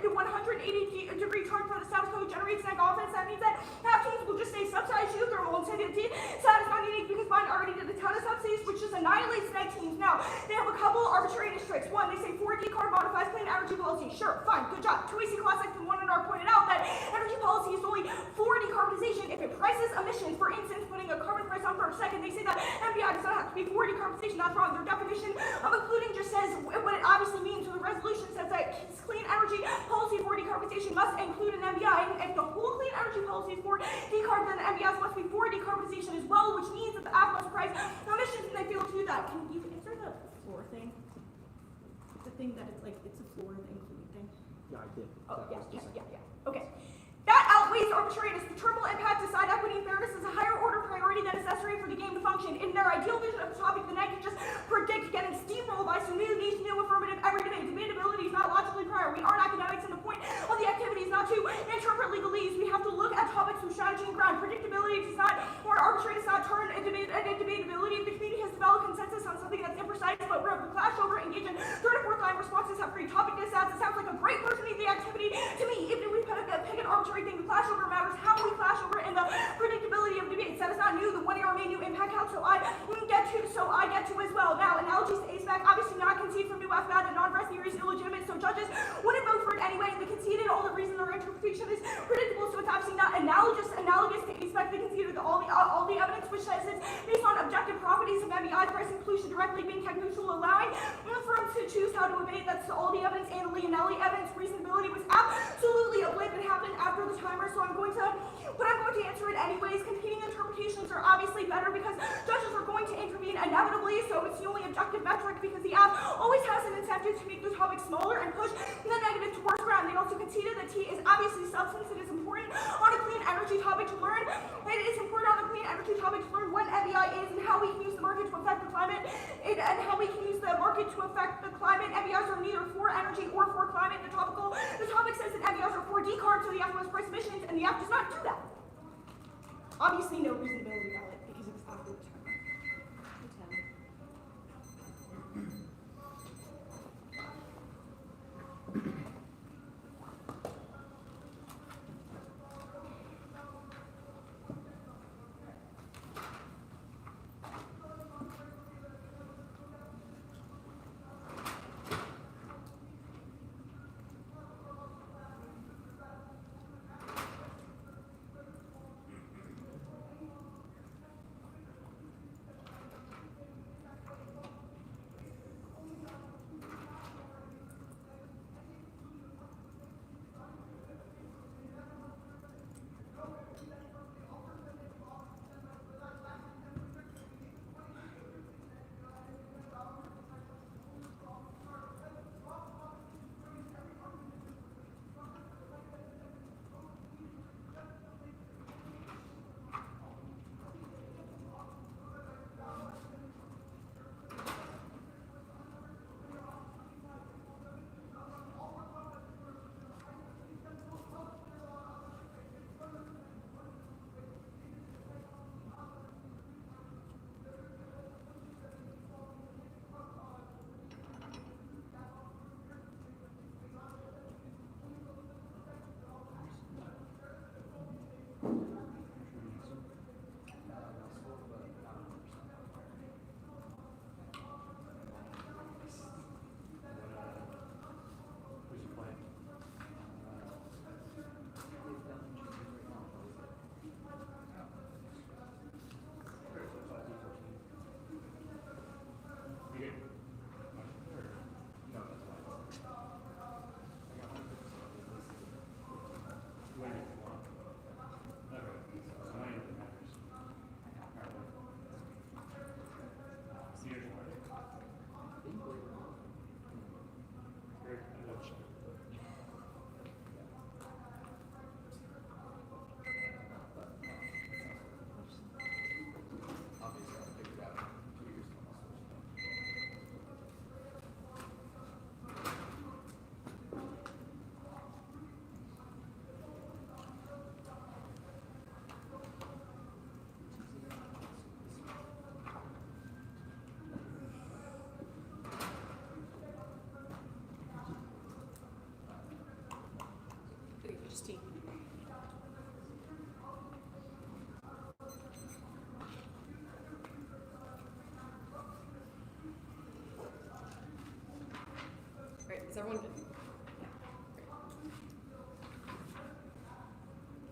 for the status quo generates net offense. That means that half teams will just say subsidized geothermal instead of status not unique because Biden already did a ton of subsidies, which just annihilates neg teams. Now, they have a couple arbitrary districts. One, they say 4D carbon modifies clean energy policy. Sure, fine, good job. Tuisi Classic from 1NR pointed out that energy policy is only for decarbonization if it prices emissions. For instance, putting a carbon price on per second, they say that MBI does not have to be for decarbonization. That's wrong. Their definition of including just says what it obviously means. So the resolution says that clean energy policy for decarbonization must include an MBI. And if the whole clean energy policy is for decarb, then the MBIs must be for decarbonization as well, which means that the app must price emissions, and they fail to do that. Is there the floor thing? The thing that it's like, it's a floor including thing. Yeah, I did. Oh, That was the second. yeah. Okay. That outweighs arbitrariness. The terminal impact to side equity and fairness is a higher order priority than necessary for the game to function. In their ideal vision of the topic, the net can just predict getting steamrolled by some new niche, new affirmative every debate. Debatability is not logically prior. We aren't academics, and the point of the activity is not to interpret legalese. We have to look at topics with strategy and ground. Predictability does not, or arbitrary does not turn into debatability. If the community has developed consensus on something that's imprecise, but we're able to clash over, engage in third and fourth line responses, have great topic discounts. It sounds like a great person in the activity to me. Even if we pick an arbitrary thing, the clash over matters how we clash over in the predictability of debates. That is not new. The 1 AR made new impact count, so I get to as well. Now, analogies to ASPAC, obviously not concede from new FBAT and non-breast theory is illegitimate, so judges wouldn't vote for it anyway, and they conceded all the reasons their interpretation is predictable, so it's obviously not analogous to ASPAC. They conceded all the evidence which says it's based on objective properties of MBI pricing pollution directly being tech neutral, allowing firms to choose how to abate. That's all the evidence, and Leonelli evidence. Reasonability was absolutely a blip. It happened after the timer, so I'm going to answer it anyways. Competing interpretations are obviously better because judges are going to intervene inevitably, so it's the only objective metric because the app always has an incentive to make the topic smaller and push the negative to worse ground. They also conceded that T is obviously substance. It is important on a clean energy topic to learn. It is important on a clean energy topic to learn what MBI is and how we can use the market to affect the climate, and how we can use the market to affect the climate. MBIs are neither for energy or for climate. The topic says that MBIs are for decarb, so the app must price emissions, and the app does not do that. Obviously, no reasonability valid because it was after the timer. everyone good?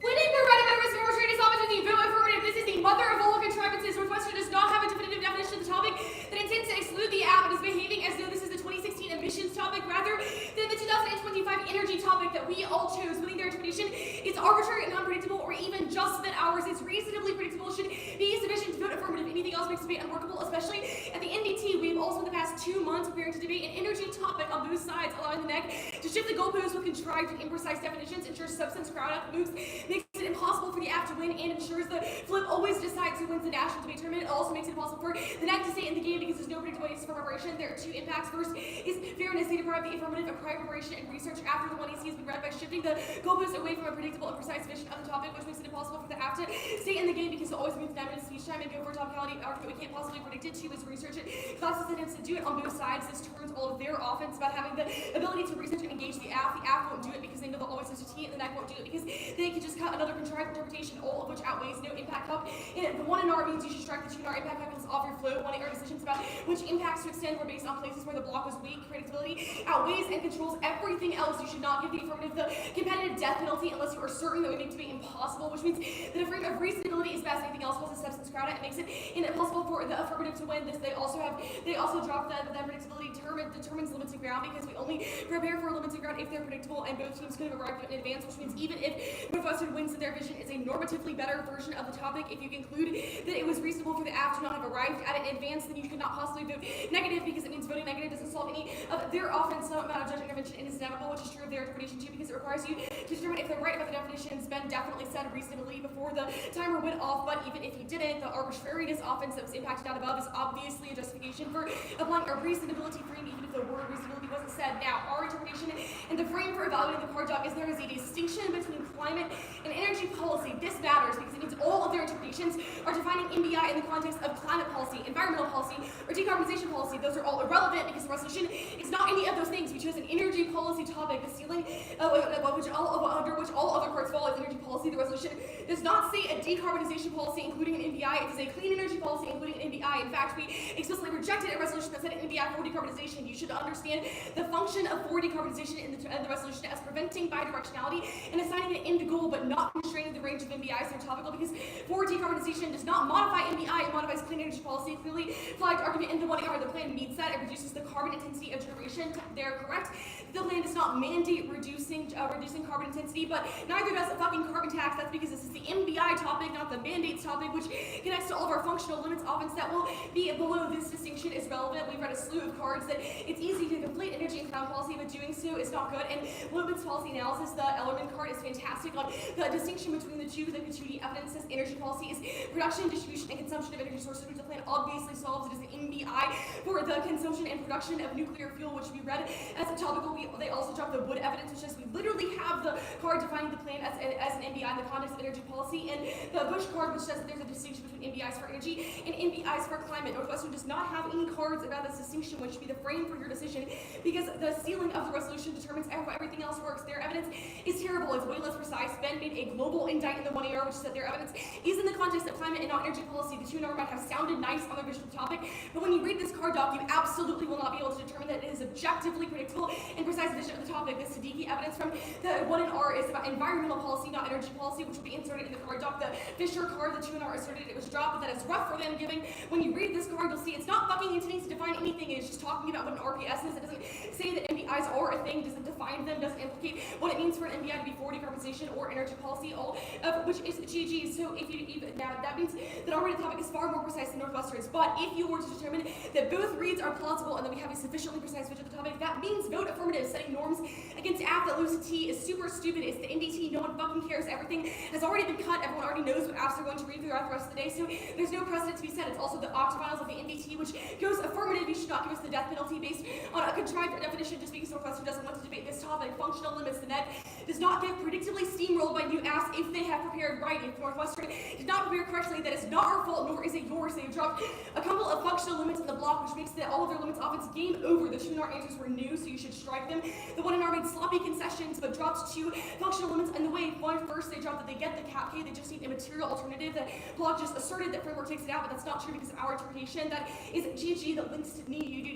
Winning for Rebuttals for trade is opportunity. Vote affirmative. This is the mother of all contrivances. Northwestern does not have a definitive definition of the topic that intends to exclude the app and is behaving as though this is the 2016 emissions topic rather than the 2025 energy topic that we all chose. Winning their interpretation is arbitrary and unpredictable, or even just that ours is reasonably predictable should be sufficient to vote affirmative. Anything else makes debate unworkable, especially at the NDT. We've also in the past 2 months preparing to debate an energy topic on both sides, allowing the NEC to shift the goalposts with contrived and imprecise definitions, ensures substance crowd out moves, makes it impossible for the app to win, and ensures the flip always decides who wins the national debate tournament. It also makes it impossible for the NEC to stay in the game because there's no predictable basis for preparation. There are 2 impacts. First is fairness. They deprive the affirmative of prior preparation and research after the 1AC has been read by shifting the goalposts away from a predictable and precise vision of the topic, which makes it impossible for the app to stay in the game because it always means 9 minutes speech time and go for a topicality argument we can't possibly predict it. 2 is research it. Classes attempts to do it on both sides. This turns all of their offense about having the ability to research and engage the app. The app won't do it because they know they'll always have to T, and the NEC won't do it because they can just cut another contrived interpretation, all of which outweighs no impact cup. And the 1 in R means you should strike the 2 in R impact cup off your float. 1 in R decisions about which impacts to extend were based on places where the block was weak. Predictability outweighs and controls everything else. You should not give the affirmative the competitive death penalty unless you are certain that we make debate impossible, which means that a frame of reasonability is best. Anything else causes substance crowd out. It makes it impossible for the affirmative to win. This they also drop the predictability term. It determines limits of ground because we only prepare for limits of ground if they're predictable, and both teams could have arrived in advance, which means even if Northwestern wins, that their vision is a normatively better version of the topic. If you conclude that it was reasonable for the app to not have arrived at it in advance, then you could not possibly vote negative because it means voting negative doesn't solve any of their offense. Some amount of judge intervention and is inevitable, which is true of their interpretation too, because it requires you to determine if they're right about the definition. It's been definitely said reasonably before the timer went off, but even if he didn't, the arbitrariness offense that was impacted out above is obviously a justification for applying a reasonability frame, even if the word reasonability wasn't said. Now, our interpretation and the frame for evaluating the card doc is there is a distinction between climate and energy policy. This matters because it means all of their interpretations are defining MBI in the context of climate policy, environmental policy, or decarbonization policy. Those are all irrelevant because the resolution is not any of those things. We chose an energy policy topic, the ceiling under which all other cards fall is energy policy. The resolution does not say a decarbonization policy including an MBI. It is a clean energy policy including an MBI. In fact, we explicitly rejected a resolution that said an MBI for decarbonization. You should understand the function of for decarbonization in the resolution as preventing bidirectionality and assigning an end goal, but not constraining the range of MBIs. They're topical because for decarbonization does not modify MBI, it modifies clean energy policy. Clearly flagged argument in the 1AR. The plan meets that. It reduces the carbon intensity of generation. They're correct. The plan does not mandate reducing carbon intensity, but neither does a fucking carbon tax. That's because this is the MBI topic, not the mandates topic, which connects to all of our functional limits. Offense that will be below this distinction is relevant. We've read a slew of cards that it's easy to complete energy and cloud policy, but doing so is not good. And limits policy analysis, the Ellerman card is fantastic on the distinction between the two. The Catuti evidence says energy policy is production, distribution, and consumption of energy sources, which the plan obviously solves. It is the MBI for the consumption and production of nuclear fuel, which we read as a topical. They also dropped the wood evidence, which says we literally have the card defining the plan as an MBI in the context of energy policy, and the Bush card, which says that there's a distinction between MBIs for energy and MBIs for climate. Northwestern does not have any cards about this distinction, which should be the frame for your decision, because the ceiling of the resolution determines how everything else works. Their evidence is terrible. It's way less precise. Ben made a global indictment in the 1AR, which said their evidence is in the context of climate and not energy policy. The 2 number might have sounded nice on their visual topic, but when you read this card doc, you absolutely will not be able to determine that it is objectively predictable and precise vision of the topic. The Siddiqui evidence from the 1R is about environmental policy, not energy policy, which will be inserted in the card doc. The Fisher card, the 2R asserted it was dropped, but that is rough for them giving. When you read this card, you'll see it's not fucking intending to define anything. It's just talking about what an RPS is. It doesn't say that MBIs are a thing, doesn't define them, doesn't implicate what it means for an MBI to be for decarbonization or energy policy, all of which is GG. So if you that means that our rated topic is far more precise than Northwestern's. But if you were to determine that both reads are plausible and that we have a sufficiently precise vision of the topic, that means vote affirmative. Setting norms against app that loses T is super stupid. It's the NDT. No one fucking cares. Everything has already been cut. Everyone already knows what apps they're going to read throughout the rest of the day. So there's no precedent to be set. It's also the Octas of the NDT, which goes affirmative. You should not give us the death penalty based on a contrived definition just because Northwestern doesn't want to debate this topic. Functional limits. The net does not get predictably steamrolled by new apps if they have prepared right. If Northwestern did not prepare correctly, that is not our fault, nor is it yours. They dropped a couple of functional limits in the block, which makes that all of their limits offense game over. The 2 NAR answers were new, so you should strike them. The 1 NAR made sloppy concessions, but dropped 2 functional limits in the way. First, they job that they get the cap K, they just need a material alternative. That Blog just asserted that framework takes it out, but that's not true because of our interpretation. That is GG that links to need. You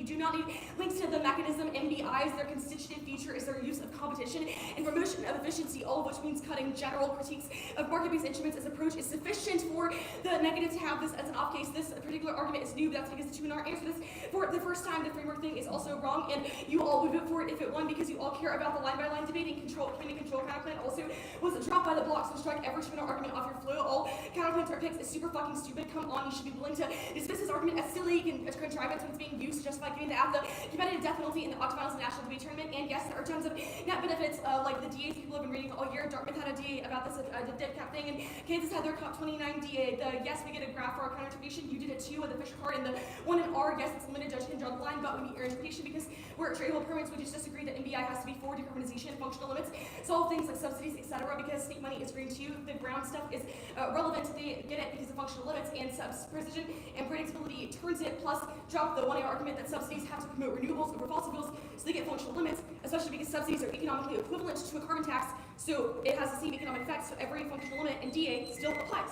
do not need links to the mechanism. MBIs, their constitutive feature is their use of competition and promotion of efficiency, all of which means cutting general critiques of market-based instruments as approach is sufficient for the negative to have this as an off case. This particular argument is new, but that's because the 2 in our answer this for the first time. The framework thing is also wrong, and you all would vote for it if it won because you all care about the line-by-line debating. Command and control counterclaim also was dropped by the block, so strike every 2 in our argument off your flow. All counterclaims are picks is super fucking stupid. Come on, you should be willing to dismiss this argument as silly and contrivance when it's being used to justify giving the app the competitive death penalty in the octagonals national debate tournament. And yes, there are tons of net benefits, like the DAs people have been reading all year. Dartmouth had a DA about this, the dead cap thing, and Kansas had their COP 29 DA. The yes, we get a graph for our counter-interpretation. You did it too with the Fisher card, and the one in R, yes, it's limited, judge can draw the line, but we meet your interpretation because we're tradable permits. We just disagree that MBI has to be for decarbonization, functional limits, solve things like subsidies, etc. Because state money is green too. The ground stuff is relevant. They get it because of functional limits and precision and predictability turns it. Plus, drop the 1A argument that subsidies have to promote renewables over fossil fuels, so they get functional limits, especially because subsidies are economically equivalent to a carbon tax, so it has the same economic effects. So every functional limit in DA still applies.